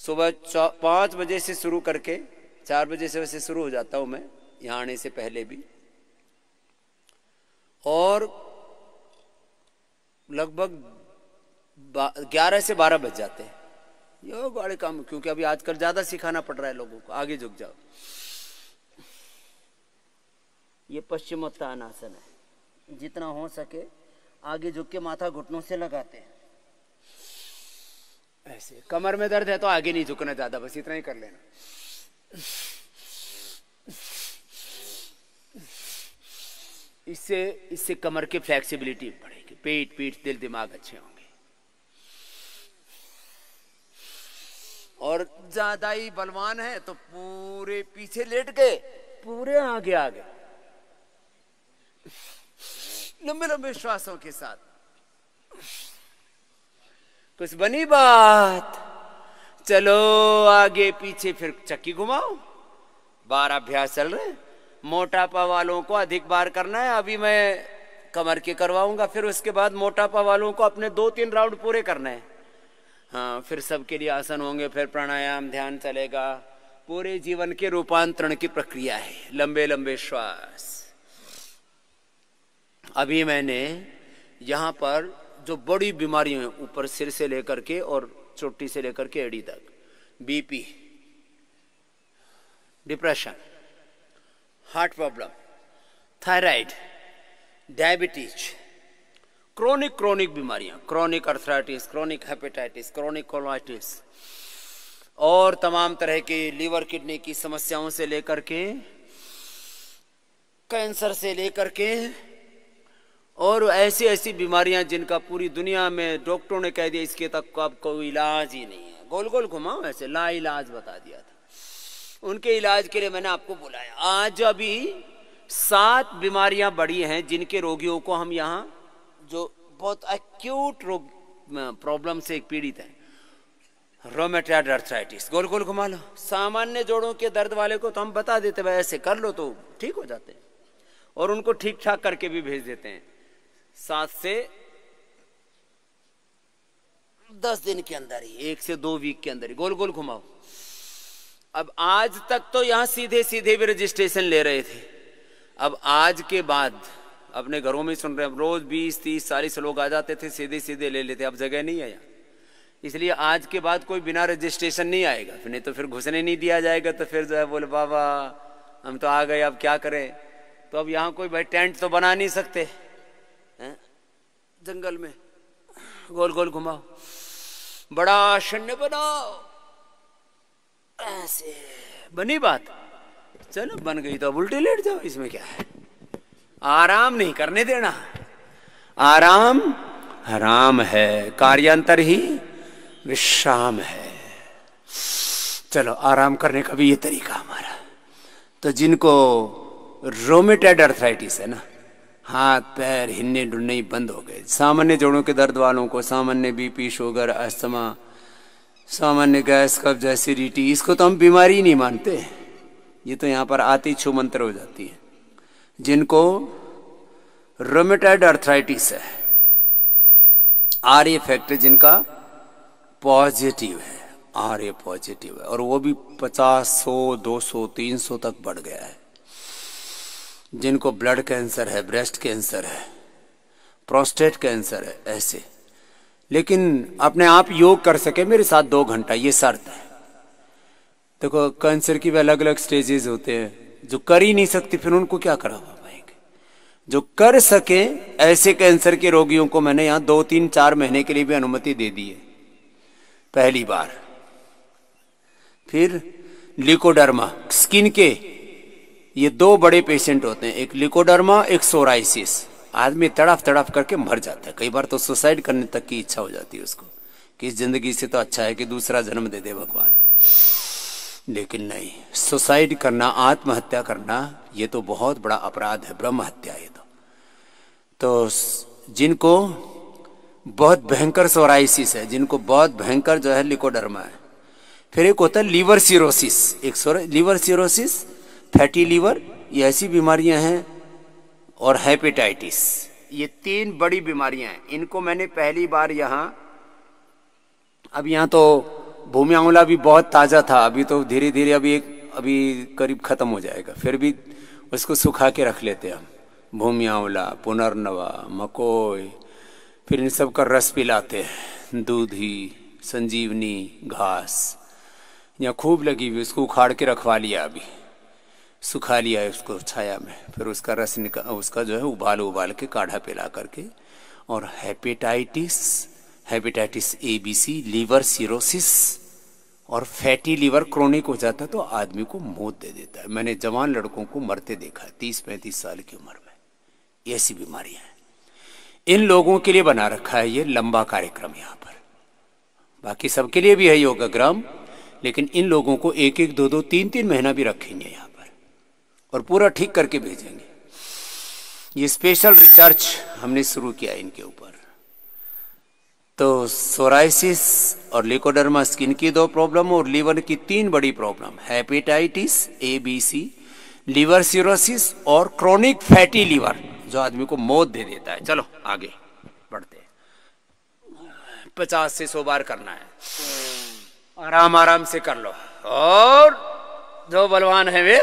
सुबह 5 बजे से शुरू करके 4 बजे से वैसे शुरू हो जाता हूँ मैं, यहाँ आने से पहले भी, और लगभग 11 से 12 बज जाते हैं। योग वाले काम, क्योंकि अभी आजकल ज्यादा सिखाना पड़ रहा है लोगों को। आगे झुक जाओ। ये पश्चिमोत्तानासन है। जितना हो सके आगे झुक के माथा घुटनों से लगाते हैं ऐसे। कमर में दर्द है तो आगे नहीं झुकना ज्यादा, बस इतना ही कर लेना। इससे कमर की फ्लेक्सिबिलिटी बढ़ेगी, पेट पीठ दिल दिमाग अच्छे होंगे। और ज्यादा ही बलवान है तो पूरे पीछे लेट गए, पूरे आगे आगे। लंबे लंबे श्वासों के साथ। कुछ बनी बात? चलो आगे पीछे, फिर चक्की घुमाओ। 12 अभ्यास चल रहे हैं। मोटापा वालों को अधिक बार करना है। अभी मैं कमर के करवाऊंगा, फिर उसके बाद मोटापा वालों को अपने 2-3 राउंड पूरे करना है। हाँ, फिर सबके लिए आसन होंगे, फिर प्राणायाम ध्यान चलेगा। पूरे जीवन के रूपांतरण की प्रक्रिया है। लंबे लंबे श्वास। अभी मैंने यहाँ पर जो बड़ी बीमारियां हैं, ऊपर सिर से लेकर के और चोटी से लेकर के एड़ी तक, BP, depression, heart problem, thyroid, diabetes, chronic बीमारियां, chronic arthritis, chronic hepatitis, chronic colitis, और तमाम तरह की लीवर किडनी की समस्याओं से लेकर के कैंसर से लेकर के, और ऐसी ऐसी बीमारियां जिनका पूरी दुनिया में डॉक्टरों ने कह दिया इसके तक अब कोई इलाज ही नहीं है। गोल गोल घुमाओ ऐसे, ला इलाज बता दिया था। उनके इलाज के लिए मैंने आपको बुलाया। आज अभी 7 बीमारियां बड़ी हैं जिनके रोगियों को हम यहाँ, जो बहुत एक्यूट रोग प्रॉब्लम से पीड़ित है, रोमेटॉइड अर्थराइटिस, गोल गोल घुमा लो। सामान्य जोड़ों के दर्द वाले को तो हम बता देते भाई ऐसे कर लो तो ठीक हो जाते हैं, और उनको ठीक ठाक करके भी भेज देते हैं। 7 से 10 दिन के अंदर ही, 1 से 2 वीक के अंदर ही, गोल गोल घुमाओ। अब आज तक तो यहां सीधे सीधे भी रजिस्ट्रेशन ले रहे थे, अब आज के बाद अपने घरों में सुन रहे हैं, रोज 20, 30, 40 लोग आ जाते थे, सीधे सीधे ले लेते, अब जगह नहीं है यहाँ, इसलिए आज के बाद कोई बिना रजिस्ट्रेशन नहीं आएगा, फिर नहीं तो फिर घुसने नहीं दिया जाएगा, तो फिर जो है बोले बाबा हम तो आ गए अब क्या करें। तो अब यहाँ कोई भाई टेंट तो बना नहीं सकते हैं? जंगल में गोल गोल घुमाओ, बड़ा शून्य बनाओ, ऐसे बनी बात। चलो बन गई तो अब उल्टे लेट जाओ, इसमें क्या है, आराम नहीं करने देना, आराम हराम है, कार्यांतर ही विश्राम है। चलो आराम करने का भी ये तरीका हमारा। तो जिनको रोमेटॉइड अर्थराइटिस है ना, हाथ पैर हिलने डुलने ही बंद हो गए, सामान्य जोड़ों के दर्द वालों को, सामान्य बीपी, शुगर, अस्थमा, सामान्य गैस, कब्ज, एसिडिटी, इसको तो हम बीमारी नहीं मानते, ये तो यहाँ पर आती छू मंत्र हो जाती है। जिनको रोमेटॉइड अर्थराइटिस है, आरए फैक्टर जिनका पॉजिटिव है, आरए पॉजिटिव है, और वो भी 50, 100, 200, 300 तक बढ़ गया है। जिनको ब्लड कैंसर है, ब्रेस्ट कैंसर है, प्रोस्टेट कैंसर है, ऐसे, लेकिन अपने आप योग कर सके मेरे साथ 2 घंटा, ये शर्त है। देखो कैंसर की भी अलग अलग स्टेजेस होते हैं, जो कर ही नहीं सकते फिर उनको क्या करा पाएंगे, जो कर सके ऐसे कैंसर के रोगियों को मैंने यहाँ 2, 3, 4 महीने के लिए भी अनुमति दे दी है पहली बार। फिर लिकोडर्मा, स्किन के ये 2 बड़े पेशेंट होते हैं, एक लिकोडर्मा, एक सोराइसिस। आदमी तड़फ तड़फ करके मर जाता है, कई बार तो सुसाइड करने तक की इच्छा हो जाती है उसको, कि इस जिंदगी से तो अच्छा है कि दूसरा जन्म दे दे भगवान। लेकिन नहीं, सुसाइड करना, आत्महत्या करना, ये तो बहुत बड़ा अपराध है, ब्रह्म हत्या ये तो जिनको बहुत भयंकर सोराइसिस है, जिनको बहुत भयंकर जो है लिकोडर्मा है। फिर एक होता है लीवर सिरोसिस, एक लीवर सिरोसिस, फैटी लीवर, ये ऐसी बीमारियां हैं, और हेपेटाइटिस, ये 3 बड़ी बीमारियां हैं। इनको मैंने पहली बार यहाँ, अब यहाँ तो भूमि आंवला भी बहुत ताज़ा था, अभी तो धीरे धीरे अभी करीब ख़त्म हो जाएगा, फिर भी उसको सुखा के रख लेते हैं हम। भूमि आंवला, पुनर्नवा, मकोई, फिर इन सब का रस पिलाते हैं, दूधी, संजीवनी घास यहाँ खूब लगी हुई, उसको उखाड़ के रखवा लिया, अभी सुखा लिया है उसको छाया में, फिर उसका रस उसका जो है उबाल के काढ़ा पिला करके। और hepatitis A B C, liver cirrhosis और फैटी लीवर क्रोनिक हो जाता है तो आदमी को मौत दे देता है। मैंने जवान लड़कों को मरते देखा है 30-35 साल की उम्र में, ऐसी बीमारियां हैं। इन लोगों के लिए बना रखा है ये लंबा कार्यक्रम यहाँ पर, बाकी सबके लिए भी है योगाग्राम, लेकिन इन लोगों को 1-1, 2-2, 3-3 महीना भी रखेंगे यहाँ पर और पूरा ठीक करके भेजेंगे। ये स्पेशल रिसर्च हमने शुरू किया इनके ऊपर। तो सोराइसिस और लिकोडर्मा स्किन की 2 प्रॉब्लम और लीवर की 3 बड़ी problem, hepatitis A B C, liver cirrhosis और क्रोनिक फैटी लीवर, जो आदमी को मौत दे देता है। चलो आगे बढ़ते हैं, 50 से 100 बार करना है, आराम आराम से कर लो, और जो बलवान है वे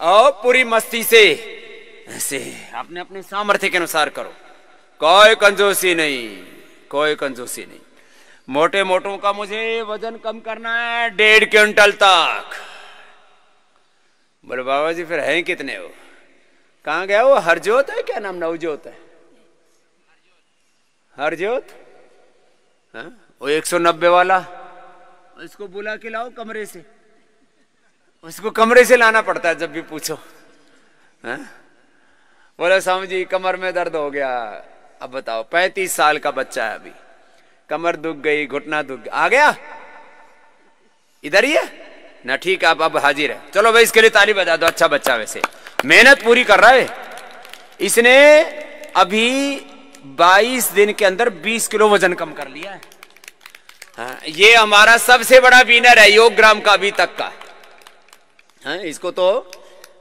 और पूरी मस्ती से ऐसे अपने अपने सामर्थ्य के अनुसार करो, कोई कंजूसी नहीं, कोई कंजूसी नहीं। मोटे मोटों का मुझे वजन कम करना है 1.5 क्विंटल तक। बोले बाबा जी फिर हैं कितने हो, कहाँ गया वो हरजोत है, क्या नाम, नवजोत है, हरजोत, वो 190 वाला, इसको बुला के लाओ कमरे से, उसको कमरे से लाना पड़ता है जब भी पूछो। बोले स्वामी जी कमर में दर्द हो गया, अब बताओ 35 साल का बच्चा है, अभी कमर दुख गई, घुटना दुख गया, आ गया इधर ही है ना, ठीक है अब हाजिर है, चलो भाई इसके लिए ताली बजा दो, अच्छा बच्चा, वैसे मेहनत पूरी कर रहा है। इसने अभी 22 दिन के अंदर 20 किलो वजन कम कर लिया है। हाँ, ये हमारा सबसे बड़ा विनर है योगग्राम का अभी तक का। हाँ, इसको तो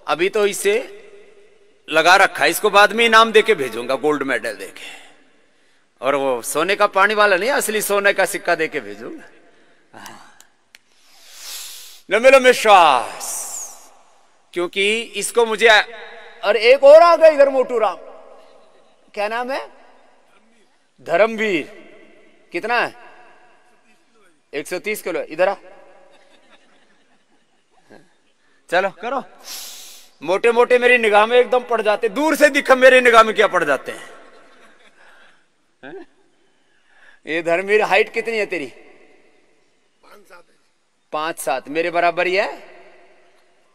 अभी तो इससे लगा रखा है, इसको बाद में इनाम देके भेजूंगा, गोल्ड मेडल देके। और वो सोने का पानी वाला नहीं, असली सोने का सिक्का दे के भेजूंगा। लंबे लंबे श्वास, क्योंकि इसको मुझे। और एक और आ गया इधर, मोटू राम, क्या नाम है? धर्मवीर। कितना है? 130 किलो। इधर आ, चलो करो। मोटे मोटे मेरी निगाह में एकदम पड़ जाते, दूर से दिखा मेरी निगाह में क्या पड़ जाते हैं। ये धर्मवीर, हाइट कितनी है तेरी? 5'7", मेरे बराबर ही है।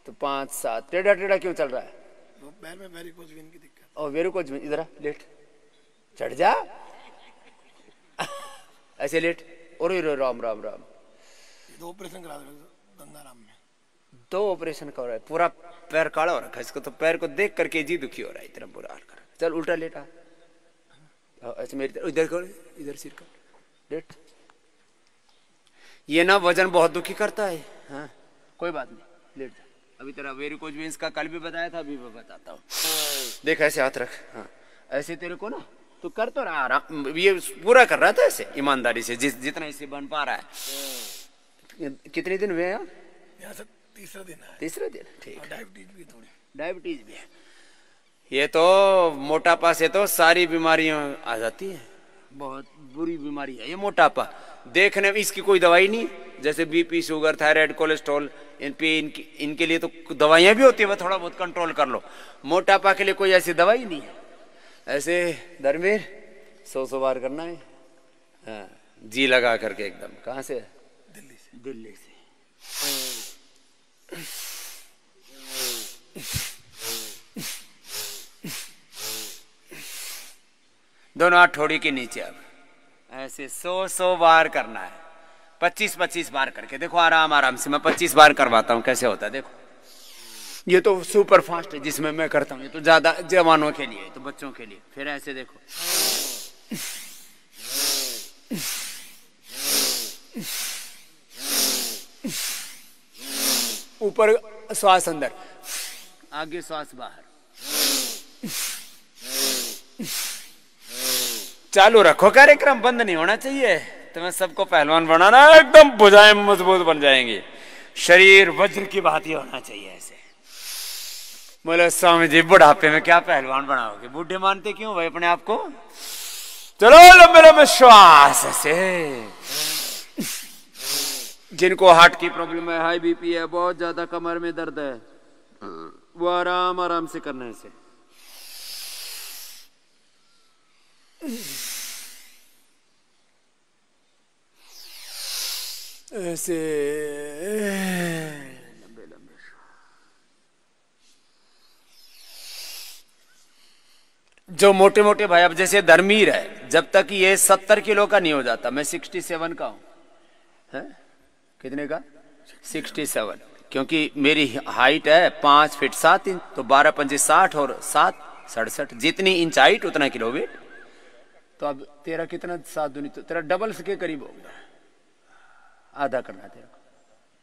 तो 5'7", टेढ़ा टेढ़ा क्यों चल रहा है? पैर में वेरिकोज वेन की दिक्कत। और वेरिकोज वेन, इधर लेट, चढ़ जा ऐसे लेट। और राम राम राम। 2 ऑपरेशन करा दो दंदाराम में। 2 ऑपरेशन कर रहा है, पूरा पैर काला हो रखा है इसको, तो पैर को देख करके जी दुखी हो रहा है, इतना बुरा हाल कर। चल उल्टा लेटा, ऐसे मेरी इधर कर, इधर सिर कर, लेट। ये ना वजन बहुत दुखी करता है। हाँ कोई बात नहीं, लेट जा। अभी तेरा वेरिकोज वेन्स का कल भी बताया था, अभी मैं बताता हूँ। देख ऐसे हाथ रख, हाँ ऐसे तेरे को ना, तो कर तो रहा आराम, ये पूरा कर रहा था ऐसे ईमानदारी से, जितना इससे बन पा रहा है। कितने दिन हुए हैं? यहाँ से तीसरा दिन है। तीसरा दिन, ठीक। डायबिटीज भी थोड़ी, डायबिटीज भी है। ये तो मोटापा से तो सारी बीमारियां आ जाती है, बहुत बुरी बीमारी है ये मोटापा। देखने में इसकी कोई दवाई नहीं, जैसे बीपी, शुगर, थायराइड, कोलेस्ट्रॉल, इनके लिए तो दवाइयां भी होती है, वह थोड़ा बहुत कंट्रोल कर लो। मोटापा के लिए कोई ऐसी दवाई नहीं है। ऐसे धर्मेर 100 बार करना है, हाँ, जी लगा करके एकदम। कहाँ से? दिल्ली से। दिल्ली से। दोनों हाथ ठोड़ी के नीचे। अब ऐसे 100 बार करना है, 25 बार करके देखो, आराम आराम से। मैं 25 बार करवाता हूँ, कैसे होता है देखो। ये तो सुपर फास्ट है जिसमें मैं करता हूँ, ये तो ज्यादा जवानों के लिए, तो बच्चों के लिए। फिर ऐसे देखो, ऊपर श्वास अंदर, आगे श्वास बाहर। चालू रखो, कार्यक्रम बंद नहीं होना चाहिए। तुम्हें सबको पहलवान बनाना, एकदम भुजाएं मजबूत बन जाएंगी, शरीर वज्र की भांति होना चाहिए ऐसे। बोले स्वामी जी बुढ़ापे में क्या पहलवान बनाओगे? बूढ़े मानते क्यों भाई अपने आप को? चलो लंबे लंबे श्वास ऐसे। जिनको हार्ट की प्रॉब्लम है, हाई बीपी है, बहुत ज्यादा कमर में दर्द है, वो आराम आराम से करने से। ऐसे लंबे लंबे। जो मोटे मोटे भाई, अब जैसे धर्मीर है, जब तक ये 70 किलो का नहीं हो जाता, मैं 67 का हूं, है कितने का? 67, क्योंकि मेरी हाइट है 5 फीट 7 इंच, तो 12 पंजे 60 और 7 67, जितनी इंच हाइट उतना किलो वेट। तो अब तेरा कितना? 7 दूनी, तो तेरा डबल के करीब होगा, आधा करना तेरे को।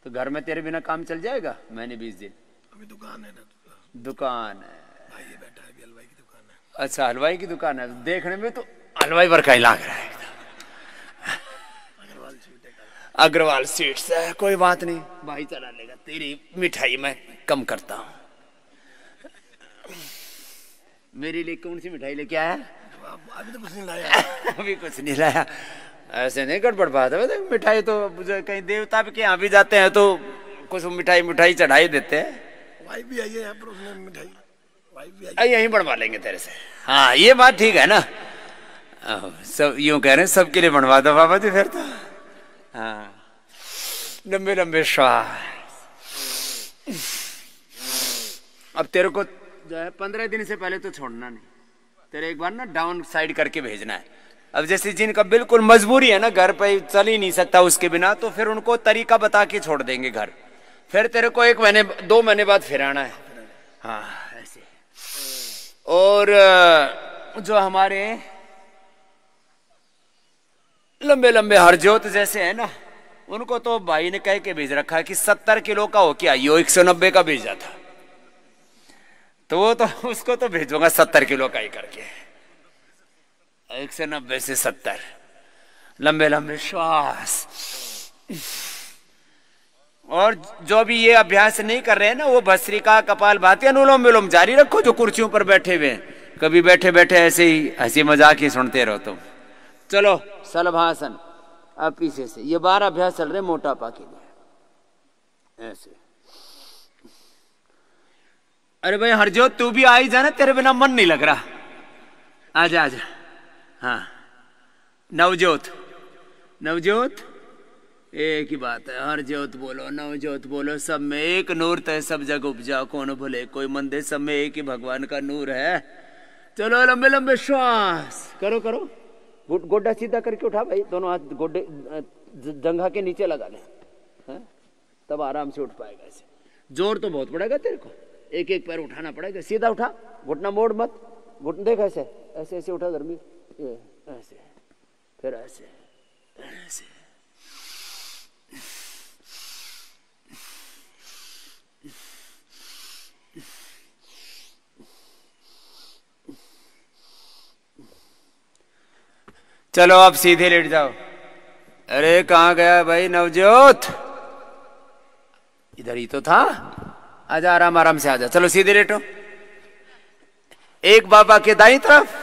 तो घर में तेरे बिना काम चल जाएगा? मैंने 20 दिन। अभी दुकान है ना, दुकान है, भाई ये बैठा है, हलवाई की दुकान है। अच्छा हलवाई की दुकान है, देखने में तो हलवाई वर्का ही लग रहा है एकदम। अग्रवाल स्वीट्स है, कोई बात नहीं भाई, चला लेगा। तेरी मिठाई मैं कम करता हूँ। मेरे लिए कौन सी मिठाई लेके आया? अभी तो कुछ नहीं लाया। अभी कुछ नहीं लाया, ऐसे नहीं गड़बड़ बात है। मिठाई तो कहीं देवता के यहाँ भी जाते हैं तो कुछ मिठाई चढ़ाई देते हैं। वाइफ भी आई है यहाँ पर, उसने मिठाई वाइफ भी आई, यहीं बनवा लेंगे तेरे से। हाँ ये बात ठीक है ना, सब यूं कह रहे हैं सबके लिए बनवा दो बाबा जी फिर तो। हाँ लंबे लंबे श्वास। अब तेरे को जो है 15 दिन से पहले तो छोड़ना नहीं, तेरे एक बार ना डाउन साइड करके भेजना है। अब जैसे जिनका बिल्कुल मजबूरी है ना, घर पे चल ही नहीं सकता उसके बिना, तो फिर उनको तरीका बता के छोड़ देंगे घर। फिर तेरे को 1 महीने 2 महीने बाद फिर आना है। हाँ ऐसे। और जो हमारे लंबे लंबे हरजोत जैसे है ना, उनको तो भाई ने कह के भेज रखा है कि 70 किलो का हो के आइयो, 190 का भेजा था, तो वो तो उसको तो भेजूंगा 70 किलो का ही करके। 190 से 70। लंबे लंबे श्वास। और जो भी ये अभ्यास नहीं कर रहे हैं ना, वो भस्त्रिका, कपालभाति, अनुलोम विलोम जारी रखो। जो कुर्सियों पर बैठे हुए हैं, कभी बैठे बैठे ऐसे ही हंसी मजाक ही सुनते रहो तुम। चलो सलभासन। अब पीछे से ये 12 अभ्यास चल रहे मोटापा के लिए। ऐसे। अरे भाई हरजोत, तू भी आई जाना, तेरे बिना मन नहीं लग रहा। आजा आजा। हाँ नवजोत, नवजोत एक ही बात है। हरजोत बोलो, नवजोत बोलो, सब में एक नूर तय सब जग उपजा, कौन भले कोई मंदिर, सब में एक ही भगवान का नूर है। चलो लंबे लंबे श्वास करो करो। गोड्डा सीधा करके उठा भाई, दोनों हाथ गोड्डे जंघा के नीचे लगा ले, तब आराम से उठ पाएगा। ऐसे जोर तो बहुत पड़ेगा तेरे को, एक एक पैर उठाना पड़ेगा। सीधा उठा, घुटना मोड़ मत, घुटना देख ऐसे ऐसे ऐसे उठा धर्मी, ये ऐसे, फिर ऐसे ऐसे। चलो अब सीधे लेट जाओ। अरे कहाँ गया भाई नवजोत? इधर ही तो था। आजा, आराम आराम से आजा। चलो सीधे लेटो। एक बाबा के दाईं तरफ,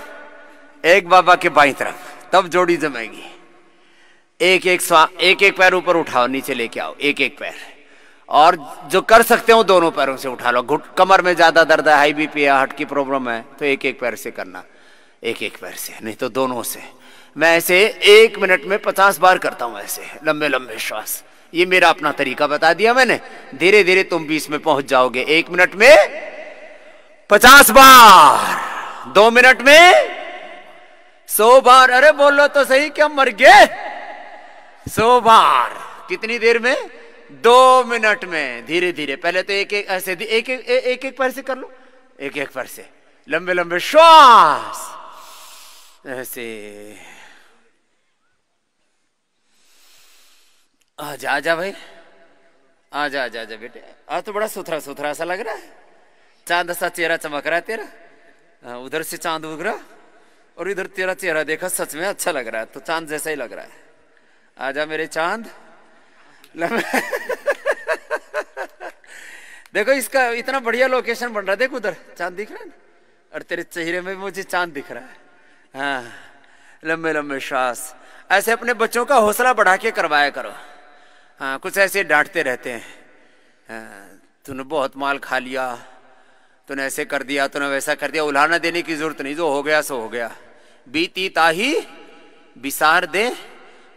एक बाबा के बाईं तरफ, तब जोड़ी जमेगी। एक एक पैर ऊपर उठाओ, नीचे लेके आओ, एक एक पैर। और जो कर सकते हो दोनों पैरों से उठा लो। कमर में ज्यादा दर्द है, हाई बीपी है, हार्ट की प्रॉब्लम है, तो एक एक पैर से करना, एक एक पैर से, नहीं तो दोनों से। मैं ऐसे 1 मिनट में 50 बार करता हूं, ऐसे लंबे लंबे श्वास। ये मेरा अपना तरीका बता दिया मैंने। धीरे धीरे तुम भी इसमें पहुंच जाओगे। 1 मिनट में 50 बार, 2 मिनट में 100 बार। अरे बोलो तो सही, क्या मर गए? 100 बार। कितनी देर में? 2 मिनट में। धीरे धीरे, पहले तो एक एक ऐसे, एक एक पैर से कर लो, एक एक पैर से लंबे लंबे श्वास ऐसे। आजा आजा भाई, आजा आजा आजा बेटे। आज तो बड़ा सुथरा सुथरा सा लग रहा है, चांद सा चेहरा चमक रहा है तेरा। उधर से चांद उग रहा और इधर तेरा चेहरा देखा, सच में अच्छा लग रहा है। तो चांद जैसा ही लग रहा है। आजा मेरे चांद। देखो इसका इतना बढ़िया लोकेशन बन रहा है, देखो उधर चांद दिख रहा है ना, और तेरे चेहरे में मुझे चांद दिख रहा है। हाँ लंबे लंबे श्वास। ऐसे अपने बच्चों का हौसला बढ़ा के करवाया करो। हाँ कुछ ऐसे डांटते रहते हैं, हाँ, तूने बहुत माल खा लिया, तूने ऐसे कर दिया, तूने वैसा कर दिया। उल्हाना देने की जरूरत नहीं, जो हो गया सो हो गया। बीती ताही बिसार दे,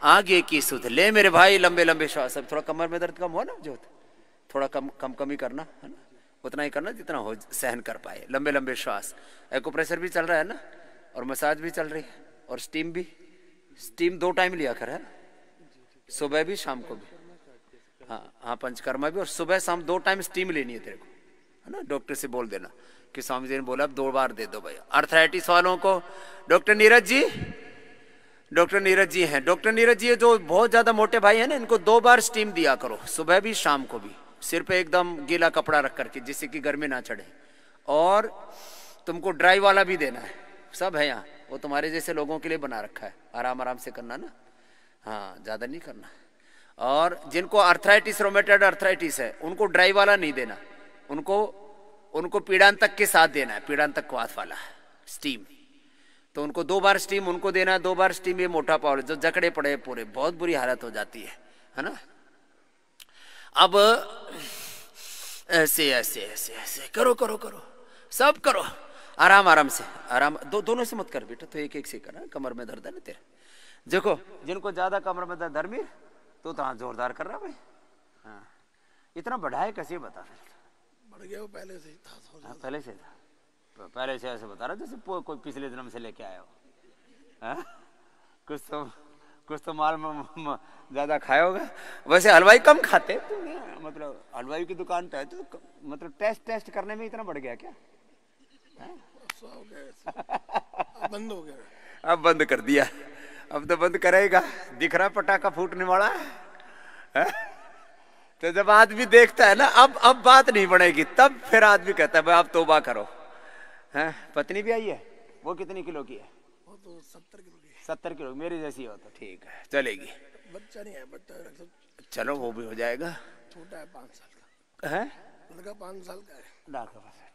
आगे की सुध ले। मेरे भाई लंबे लंबे श्वास। अब थोड़ा कमर में दर्द कम हो ना, जो थोड़ा कम ही करना है ना, उतना ही करना जितना हो सहन कर पाए। लंबे लंबे श्वास। एक्यूप्रेशर भी चल रहा है ना, और मसाज भी चल रही है, और स्टीम भी। स्टीम 2 टाइम लिया कर, है ना, सुबह भी शाम को भी। हाँ हाँ पंचकर्मा भी, और सुबह शाम 2 टाइम स्टीम लेनी है तेरे को, है ना। डॉक्टर से बोल देना कि स्वामी जी ने बोला अब 2 बार दे दो भाई। आर्थराइटिस वालों को डॉक्टर नीरज जी, डॉक्टर नीरज जी हैं। डॉक्टर नीरज जी जो बहुत ज्यादा मोटे भाई हैं ना, इनको 2 बार स्टीम दिया करो, सुबह भी शाम को भी। सिर पे एकदम गीला कपड़ा रख करके, जिससे कि गर्मी ना चढ़े। और तुमको ड्राई वाला भी देना है, सब है यहाँ, वो तुम्हारे जैसे लोगों के लिए बना रखा है। आराम आराम से करना ना, हाँ ज्यादा नहीं करना। और जिनको आर्थराइटिस, रोमेटॉइड आर्थराइटिस है, उनको ड्राई वाला नहीं देना, उनको पीड़ांतक के साथ देना है, पीड़ांतक वात वाला स्टीम। तो उनको 2 बार स्टीम उनको देना है, 2 बार स्टीम। ये मोटा पावड़े जो जकड़े पड़े पूरे, बहुत बुरी हालत हो जाती है ना। अब ऐसे ऐसे ऐसे ऐसे करो करो करो, सब करो आराम आराम से। आराम दोनों से मत कर बेटा, तो एक एक से करना। कमर में दर्द है ना तेरे, देखो जिनको ज्यादा कमर में दर्द, धर्मी तो हाँ जोरदार कर रहा भाई। हाँ इतना बढ़ाए कैसे बता? बढ़ गया वो, पहले से था। हाँ, पहले से था, पहले से ऐसे बता रहा जैसे कोई पिछले जन्म से लेके आया हो। कुछ तो माल ज्यादा खाया होगा। वैसे हलवाई कम खाते, तो मतलब हलवाई की दुकान पे है, तो मतलब टेस्ट करने में इतना बढ़ गया क्या? बंद हो गया। अब बंद कर दिया, अब तो बंद करेगा। दिख रहा पटाखा फूटने वाला है। तो जब आदमी देखता है ना, अब बात नहीं बनेगी, तब फिर आदमी कहता है भाई आप तौबा करो। हैं पत्नी भी आई है, वो कितनी किलो की है? वो तो 70 किलो की 70 किलो मेरी जैसी हो तो ठीक है, चलेगी। बच्चा नहीं है, बच्चा रख सकते, चलो वो भी हो जाएगा। छोटा है 5 साल का है लड़का, 5 साल का है।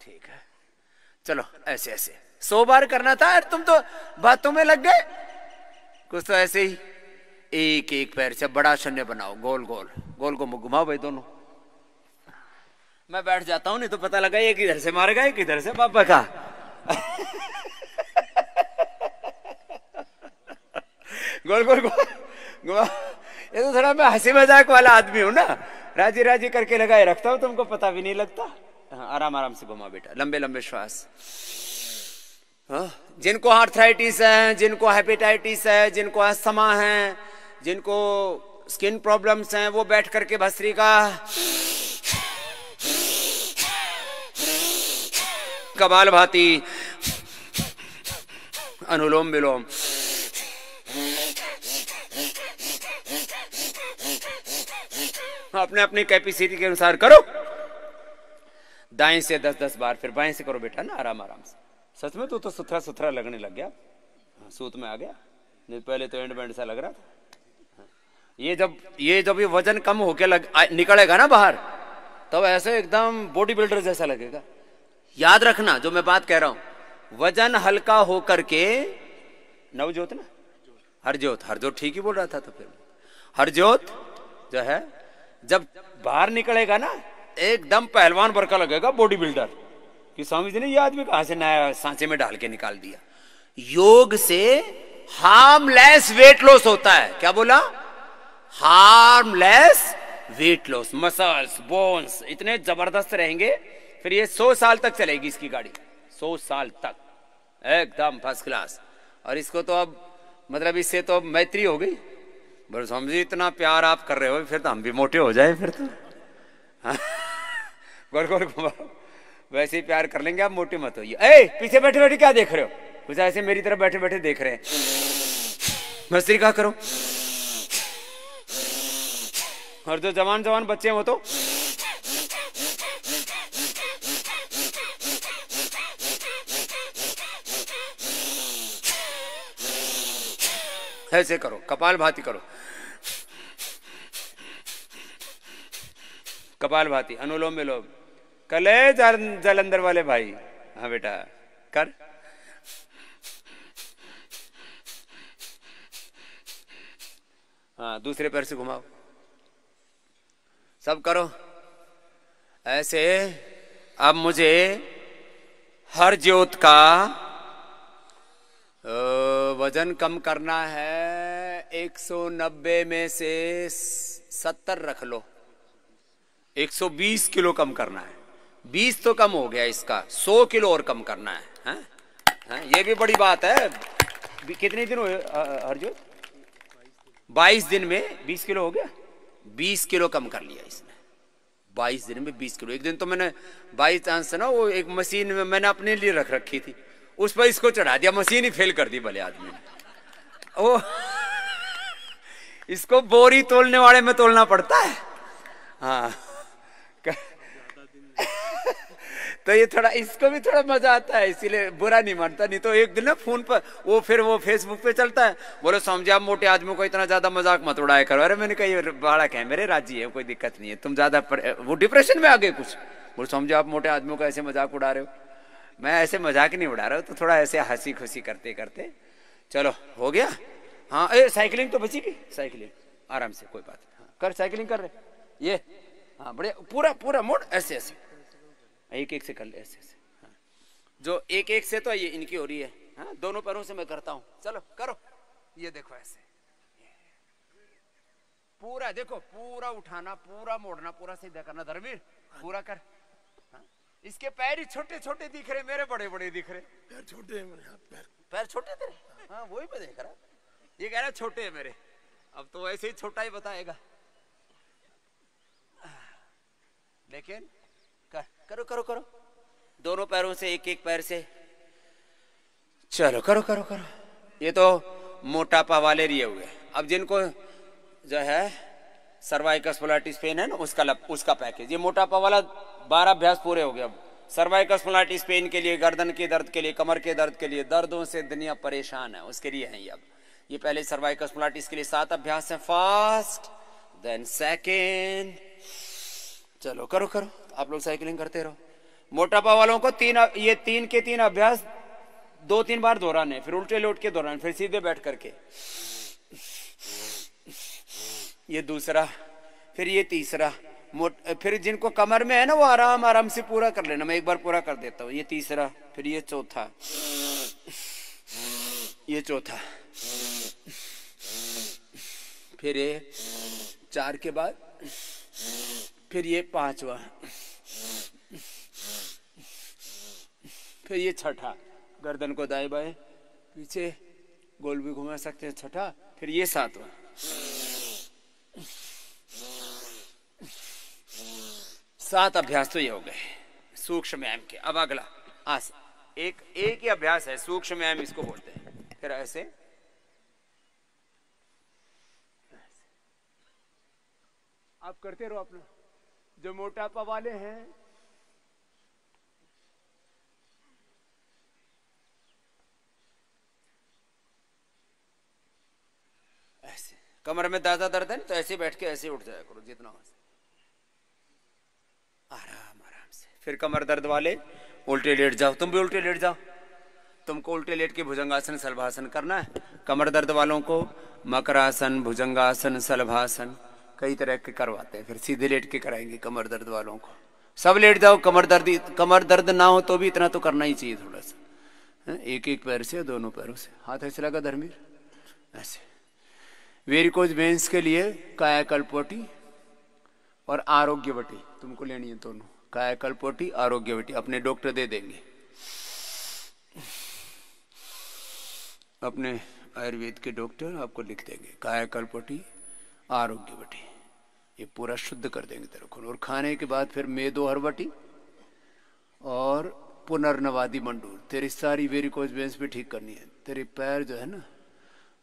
ठीक है, चलो ऐसे ऐसे 100 बार करना था यार, तुम तो बातों में लग गए। कुछ तो ऐसे ही एक एक पैर से बड़ा शून्य बनाओ, गोल गोल गोल को घुमाओ भाई दोनों। मैं बैठ जाता हूँ, नहीं तो पता लगा एक इधर से मारेगा एक इधर से, पापा का गोल गोल गोल घुमा। ये तो थोड़ा मैं हंसी मजाक वाला आदमी हूँ ना, राजी राजी करके लगाए रखता हूँ, तुमको पता भी नहीं लगता। हाँ, आराम आराम से घुमा बेटा, लंबे लंबे श्वास। हाँ, जिनको आर्थराइटिस है, जिनको हेपेटाइटिस है, जिनको अस्थमा है, जिनको स्किन प्रॉब्लम्स हैं, वो बैठ करके भस्त्रिका, कपालभाति, अनुलोम विलोम, अपने अपनी कैपेसिटी के अनुसार करो। दाएं से 10-10 बार, फिर बाएं से करो बेटा ना, आराम आराम से। सच में तो सुथरा सुथरा लगने लग गया, सूत में आ गया, नहीं पहले तो एंड बैंड सा लग रहा था। ये जब ये वजन कम होके निकलेगा ना बाहर, तब ऐसे एकदम बॉडी बिल्डर जैसा लगेगा। याद रखना जो मैं बात कह रहा हूं, वजन हल्का होकर के, नवजोत ना, हरजोत ठीक ही बोल रहा था। तो फिर हरजोत जो है जब बाहर निकलेगा ना, एकदम पहलवान बरका लगेगा, बॉडी बिल्डर कि स्वामी जी ने ये आदमी कहां से नया सांचे में डाल के निकाल दिया। योग से हार्मलेस वेट लॉस होता है। क्या बोला? Harmless weight loss. Muscles bones इतने जबरदस्त रहेंगे, फिर ये 100 साल तक चलेगी इसकी गाड़ी, 100 साल तक एकदम फर्स्ट क्लास। और इसको तो अब मतलब इससे तो मैत्री हो गई। बोले स्वामी जी इतना प्यार आप कर रहे हो, फिर तो हम भी मोटे हो जाए फिर तो। हाँ? गोल गोल घुमाओ, वैसे ही प्यार कर लेंगे, आप मोटे मत होइए। ए पीछे बैठे बैठे क्या देख रहे हो? कुछ ऐसे मेरी तरफ बैठे बैठे देख रहे हैं। भस्त्रिका करो। और जो जवान जवान बच्चे हैं वो तो ऐसे करो, कपालभाति करो, कपालभाति, अनुलोम विलोम। कल जलंधर वाले भाई, हाँ बेटा कर। हाँ दूसरे पैर से घुमाओ, सब करो ऐसे। अब मुझे हर ज्योत का वजन कम करना है। 190 में से 70 रख लो, 120 किलो कम करना है। 20 तो कम हो गया इसका, 100 किलो और कम करना है। हाँ? ये भी बड़ी बात है। कितने दिन हुए हरजोत? 22 दिन में 20 किलो हो गया। 20 किलो कम कर लिया इसने 22 दिन में 20 किलो। एक दिन तो मैंने बाई चांस ना, वो एक मशीन में मैंने अपने लिए रख रखी थी, उस पर इसको चढ़ा दिया, मशीन ही फेल कर दी भले आदमी ने। ओ इसको बोरी तोलने वाले में तोलना पड़ता है। हाँ तो ये थोड़ा, इसको भी थोड़ा मजा आता है, इसीलिए बुरा नहीं मानता। नहीं तो एक दिन ना फोन पर वो फेसबुक पे चलता है, बोले स्वामी जी आप मोटे आदमियों को इतना ज्यादा मजाक मत उड़ाया करो। अरे मैंने कहा ये बालक है मेरे, राजी है, कोई दिक्कत नहीं है, तुम ज्यादा वो डिप्रेशन में आ गए कुछ। बोले स्वामी जी आप मोटे आदमियों का ऐसे मजाक उड़ा रहे हो। मैं ऐसे मजाक नहीं उड़ा रहा हूँ, तो थोड़ा ऐसे हंसी खुशी करते करते चलो हो गया। हाँ साइकिलिंग तो बची गई, साइकिलिंग आराम से, कोई बात नहीं। हाँ, कर साइकिलिंग कर रहे ये। हाँ बढ़िया, पूरा पूरा मोड़ ऐसे ऐसे, एक एक से कर ले ऐसे ऐसे। हाँ। जो एक एक से तो ये इनकी हो रही है। हाँ दोनों पैरों से मैं करता हूँ, चलो करो। ये देखो ऐसे पूरा देखो, पूरा उठाना, पूरा मोड़ना, पूरा सीधा करना। धर्मवीर पूरा कर। हाँ? इसके पैर ही छोटे छोटे दिख रहे, मेरे बड़े बड़े दिख रहे। पैर छोटे हैं मेरे, हाथ पैर छोटे तेरे? हाँ वही मैं देख रहा, ये कह रहा छोटे है मेरे। अब तो ऐसे ही छोटा ही बताएगा, लेकिन करो करो करो, दोनों पैरों से, एक एक पैर से। चलो करो करो करो। ये तो मोटापा वाले लिए हुए। अब जिनको जो है सर्वाइकल स्पोलाइटिस पेन है ना, उसका पैकेज। ये मोटापा वाला 12 अभ्यास पूरे हो गया। सर्वाइकल स्पॉन्डिलाइटिस पेन के लिए, गर्दन के दर्द के लिए, कमर के दर्द के लिए, दर्दों से दुनिया परेशान है, उसके लिए है ये। अब ये पहले सर्वाइकल स्पॉन्डिलाइटिस के लिए 7 अभ्यास है, फास्ट देन सेकेंड। चलो करो करो, आप लोग साइकिलिंग करते रहो। मोटापा वालों को ये 3 के 3 अभ्यास 2-3 बार दोहराने, फिर उल्टे लौट के दोहराने, फिर सीधे बैठ करके, ये दूसरा, फिर ये तीसरा। फिर जिनको कमर में है ना वो आराम आराम से पूरा कर लेना, मैं एक बार पूरा कर देता हूँ। ये तीसरा, फिर ये चौथा, ये चौथा, फिर ये 4 के बाद, फिर ये 5वां, फिर ये छठा। गर्दन को दाएं बाएं पीछे गोल भी घुमा सकते हैं, छठा। फिर ये 7वां। सात अभ्यास तो ये हो गए सूक्ष्म व्यायाम के। अब अगला एक ही अभ्यास है, सूक्ष्म व्यायाम इसको बोलते हैं। फिर ऐसे आप करते रहो अपना। जो मोटापा वाले हैं ऐसे, कमर में ज्यादा दर्द है तो ऐसे बैठ के ऐसे उठ जाया करो जितना हो, आराम आराम से। फिर कमर दर्द वाले उल्टे लेट जाओ, तुम भी उल्टे लेट जाओ। तुमको उल्टे लेट के भुजंगासन शलभासन करना है। कमर दर्द वालों को मकरासन, भुजंगासन, शलभासन कई तरह के करवाते हैं, फिर सीधे लेट के कराएंगे कमर दर्द वालों को। सब लेट जाओ। कमर दर्द ना हो तो भी इतना तो करना ही चाहिए थोड़ा सा। एक एक पैर से, दोनों पैरों से। हाथ ऐसे लगा धर्मीर, ऐसे। वेरिकोज वेन्स के लिए कायाकल्पोटी और आरोग्यवटी तुमको लेनी है दोनों। कायाकल्पोटी, आरोग्यवटी अपने डॉक्टर दे देंगे, अपने आयुर्वेद के डॉक्टर आपको लिख देंगे। कायाकल्पोटी, आरोग्यवटी, ये पूरा शुद्ध कर देंगे तेरे को। और खाने के बाद फिर मेदो हरवटी और पुनर्नवादी मंडूर। तेरी सारी वेरिकोज वेन्स भी ठीक करनी है। तेरे पैर जो है ना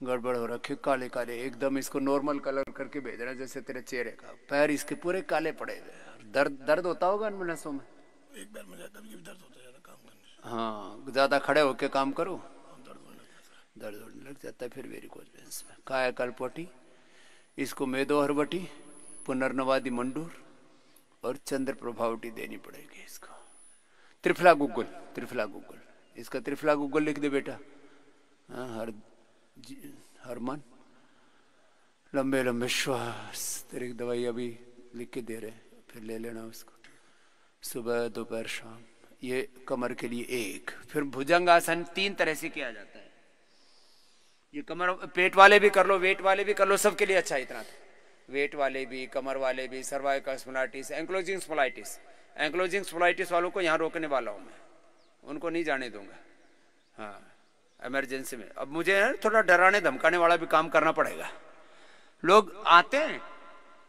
गड़बड़ हो रखे, काले काले एकदम, इसको नॉर्मल कलर करके भेजना जैसे तेरे चेहरे का। पैर इसके पूरे काले पड़े हुए। दर्द होता होगा इन नसों में। एक बार में जाता है दर्द होता है ज्यादा काम करने से। हाँ, ज्यादा खड़े होके काम करो, दर्द होने लग जाता है फिर वेरिकोज वेन्स में। कायाकल्पोटी, इसको मेदो हरवटी, पुनर्नवादी मंडूर और चंद्र प्रभावटी देनी पड़ेगी इसको। त्रिफला गुग्गुल, त्रिफला गुग्गुल, इसका त्रिफला गुग्गुल लिख दे बेटा। हरमन लंबे लंबे श्वास। तेरी दवाई अभी लिख के दे रहे, फिर ले लेना उसको सुबह दोपहर शाम। ये कमर के लिए एक। फिर भुजंगासन 3 तरह से किया जाता है। ये कमर, पेट वाले भी कर लो, वेट वाले भी कर लो, सबके लिए अच्छा। इतना था, वेट वाले भी, कमर वाले भी, cervical spondylitis, ankylosing spondylitis. Ankylosing spondylitis वालों को यहाँ रोकने वाला हूँ मैं, उनको नहीं जाने दूंगा। हाँ, इमरजेंसी में। अब मुझे थोड़ा डराने धमकाने वाला भी काम करना पड़ेगा। लोग आते हैं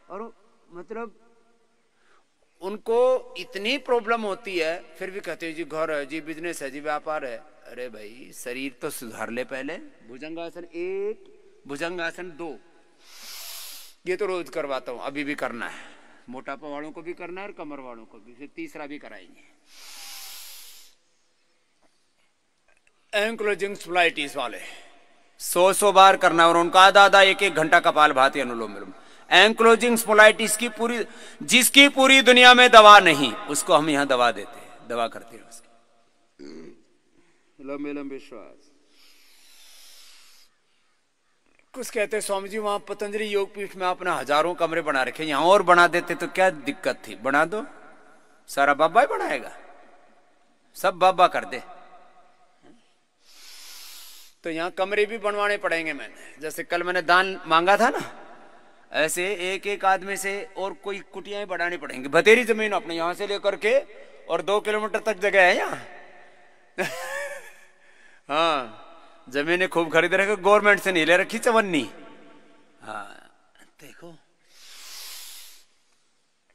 और मतलब उनको इतनी प्रॉब्लम होती है, फिर भी कहते हैं जी घर है जी, बिजनेस है जी, व्यापार है। अरे भाई शरीर तो सुधार ले पहले। भुजंगासन 1, भुजंगासन 2, ये तो रोज करवाता हूं, अभी भी करना है। मोटापा वालों को भी करना है और कमर वालों को भी। फिर तीसरा भी कराएंगे। एंक्लोजिंग स्पॉन्डिलाइटिस वाले 100 बार करना और उनका आधा 1-1 घंटा कपालभाति, अनुलोम विलोम। एंक्लोजिंग स्पॉन्डिलाइटिस की पूरी, जिसकी पूरी दुनिया में दवा नहीं, उसको हम यहाँ दवा देते हैं, दवा करते हैं उसकी। लंबे लंबे श्वास। कुछ कहते हैं स्वामी जी वहां पतंजलि योगपीठ में आपने हजारों कमरे बना रखे, यहां और बना देते तो क्या दिक्कत थी। बना दो, सारा बाबा ही बनाएगा, सब बाबा कर दे। तो यहाँ कमरे भी बनवाने पड़ेंगे। मैंने जैसे कल मैंने दान मांगा था ना, ऐसे एक एक आदमी से और कोई कुटियां बनानी पड़ेंगी। बतेरी जमीन अपने यहाँ से लेकर के और 2 किलोमीटर तक जगह है यहाँ। हाँ, जमीनें खूब खरीद रखे, गवर्नमेंट से नहीं ले रखी चवन्नी। हाँ देखो,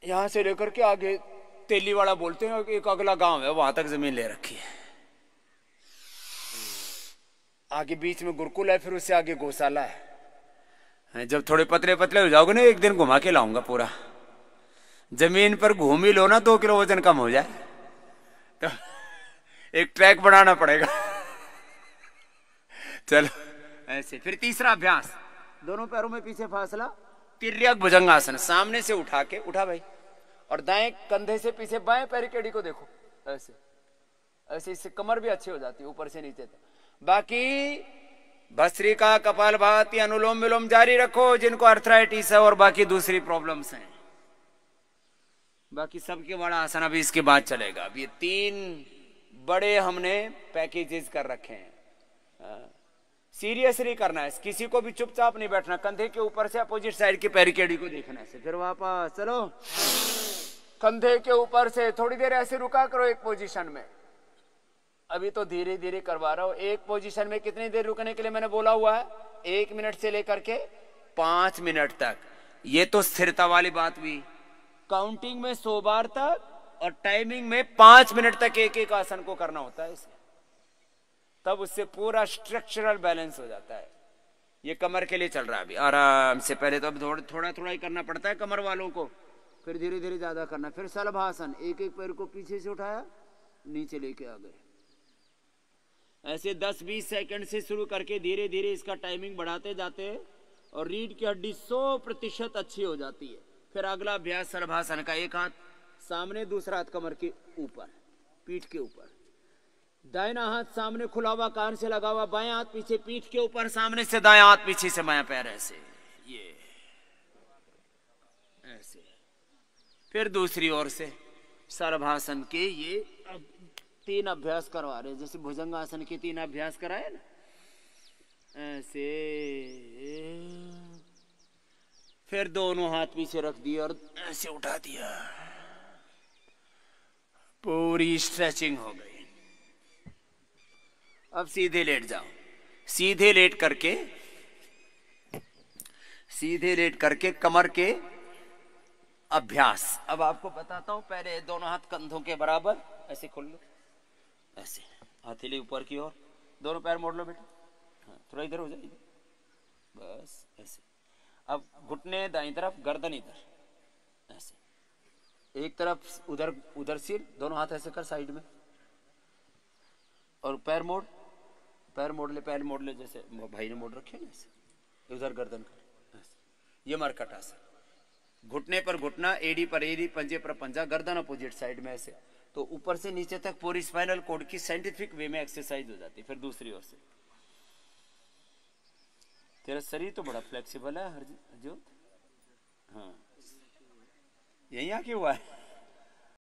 यहाँ से लेकर के आगे तेली वाला बोलते हैं, एक अगला गांव है, वहां तक जमीन ले रखी है। आगे बीच में गुरुकुल है, फिर उससे आगे गौशाला है। जब थोड़े पतले पतले हो जाओगे ना, एक दिन घुमा के लाऊंगा पूरा। जमीन पर घूम ही लो ना, 2 किलो वजन कम हो जाए। तो एक ट्रैक बनाना पड़ेगा। चलो ऐसे। फिर तीसरा अभ्यास, दोनों पैरों में पीछे फासला, तिर्यक भुजंगासन, सामने से उठा के, उठा भाई, और दाएं कंधे से पीछे बाएं पैर की एड़ी को देखो, ऐसे ऐसे, इससे कमर भी अच्छी हो जाती है ऊपर से नीचे तक। बाकी भस्त्रिका, कपालभाति, अनुलोम विलोम जारी रखो जिनको अर्थराइटिस है और बाकी दूसरी प्रॉब्लम्स हैं। बाकी सबके बड़ा आसन अभी इसके बाद चलेगा। अब ये 3 बड़े हमने पैकेजेस कर रखे हैं। सीरियसली करना है, किसी को भी चुपचाप नहीं बैठना, कंधे के ऊपर से अपोजिट साइड की पैरिकेडी को देखना है। फिर वापस चलो, कंधे के ऊपर से थोड़ी देर ऐसे रुका करो एक पोजीशन में। अभी तो धीरे धीरे करवा रहा हूं। एक पोजीशन में कितनी देर रुकने के लिए मैंने बोला हुआ है? 1 मिनट से लेकर के 5 मिनट तक। ये तो स्थिरता वाली बात हुई। काउंटिंग में 100 बार तक और टाइमिंग में 5 मिनट तक एक एक आसन को करना होता है इसे, तब उससे पूरा स्ट्रक्चरल बैलेंस हो जाता है। ये कमर के लिए चल रहा है अभी आराम से। पहले तो अब थोड़ा थोड़ा ही करना पड़ता है कमर वालों को, फिर धीरे धीरे ज्यादा करना। फिर शलभासन, एक एक पैर को पीछे से उठाया, नीचे लेके आ गए। ऐसे 10-20 सेकंड से शुरू करके धीरे धीरे इसका टाइमिंग बढ़ाते जाते हैं और रीढ़ की हड्डी 100% अच्छी हो जाती है। फिर अगला अभ्यास शलभासन का, एक हाथ सामने, दूसरा हाथ कमर के ऊपर, पीठ के ऊपर। दाहिना हाथ सामने खुला हुआ, कान से लगा हुआ, बायां हाथ पीछे पीठ के ऊपर, सामने से दायां हाथ, पीछे से बायां पैर, ऐसे, ये ऐसे। फिर दूसरी ओर से शलभासन के ये 3 अभ्यास करवा रहे, जैसे भुजंगासन के 3 अभ्यास कराए ना, ऐसे। फिर दोनों हाथ पीछे रख दिए और ऐसे उठा दिया, पूरी स्ट्रेचिंग हो गई। अब सीधे लेट जाओ। सीधे लेट करके कमर के अभ्यास। अब आपको बताता हूं। पहले दोनों हाथ कंधों के बराबर ऐसे खोल लो, ऐसे हथेली ऊपर की ओर, दोनों पैर मोड़ लो बेटा। हाँ, थोड़ा इधर हो जाए, बस ऐसे। अब घुटने दाईं तरफ, गर्दन इधर, ऐसे। एक तरफ उधर सिर, दोनों हाथ ऐसे कर साइड में, और पैर मोड़ ले जैसे भाई ने मोड़ रखे ना, ऐसे। उधर गर्दन कर, ऐसे। ये मरकट आसन। घुटने पर घुटना, एड़ी पर एड़ी, पंजे पर पंजा, गर्दन अपोजिट साइड में, ऐसे। तो ऊपर से नीचे तक पूरी स्पाइनल कॉर्ड की साइंटिफिक वे में एक्सरसाइज हो जाती है। फिर दूसरी ओर से, तेरा शरीर तो बड़ा फ्लेक्सिबल है हरजोत। हाँ, यही आके हुआ है।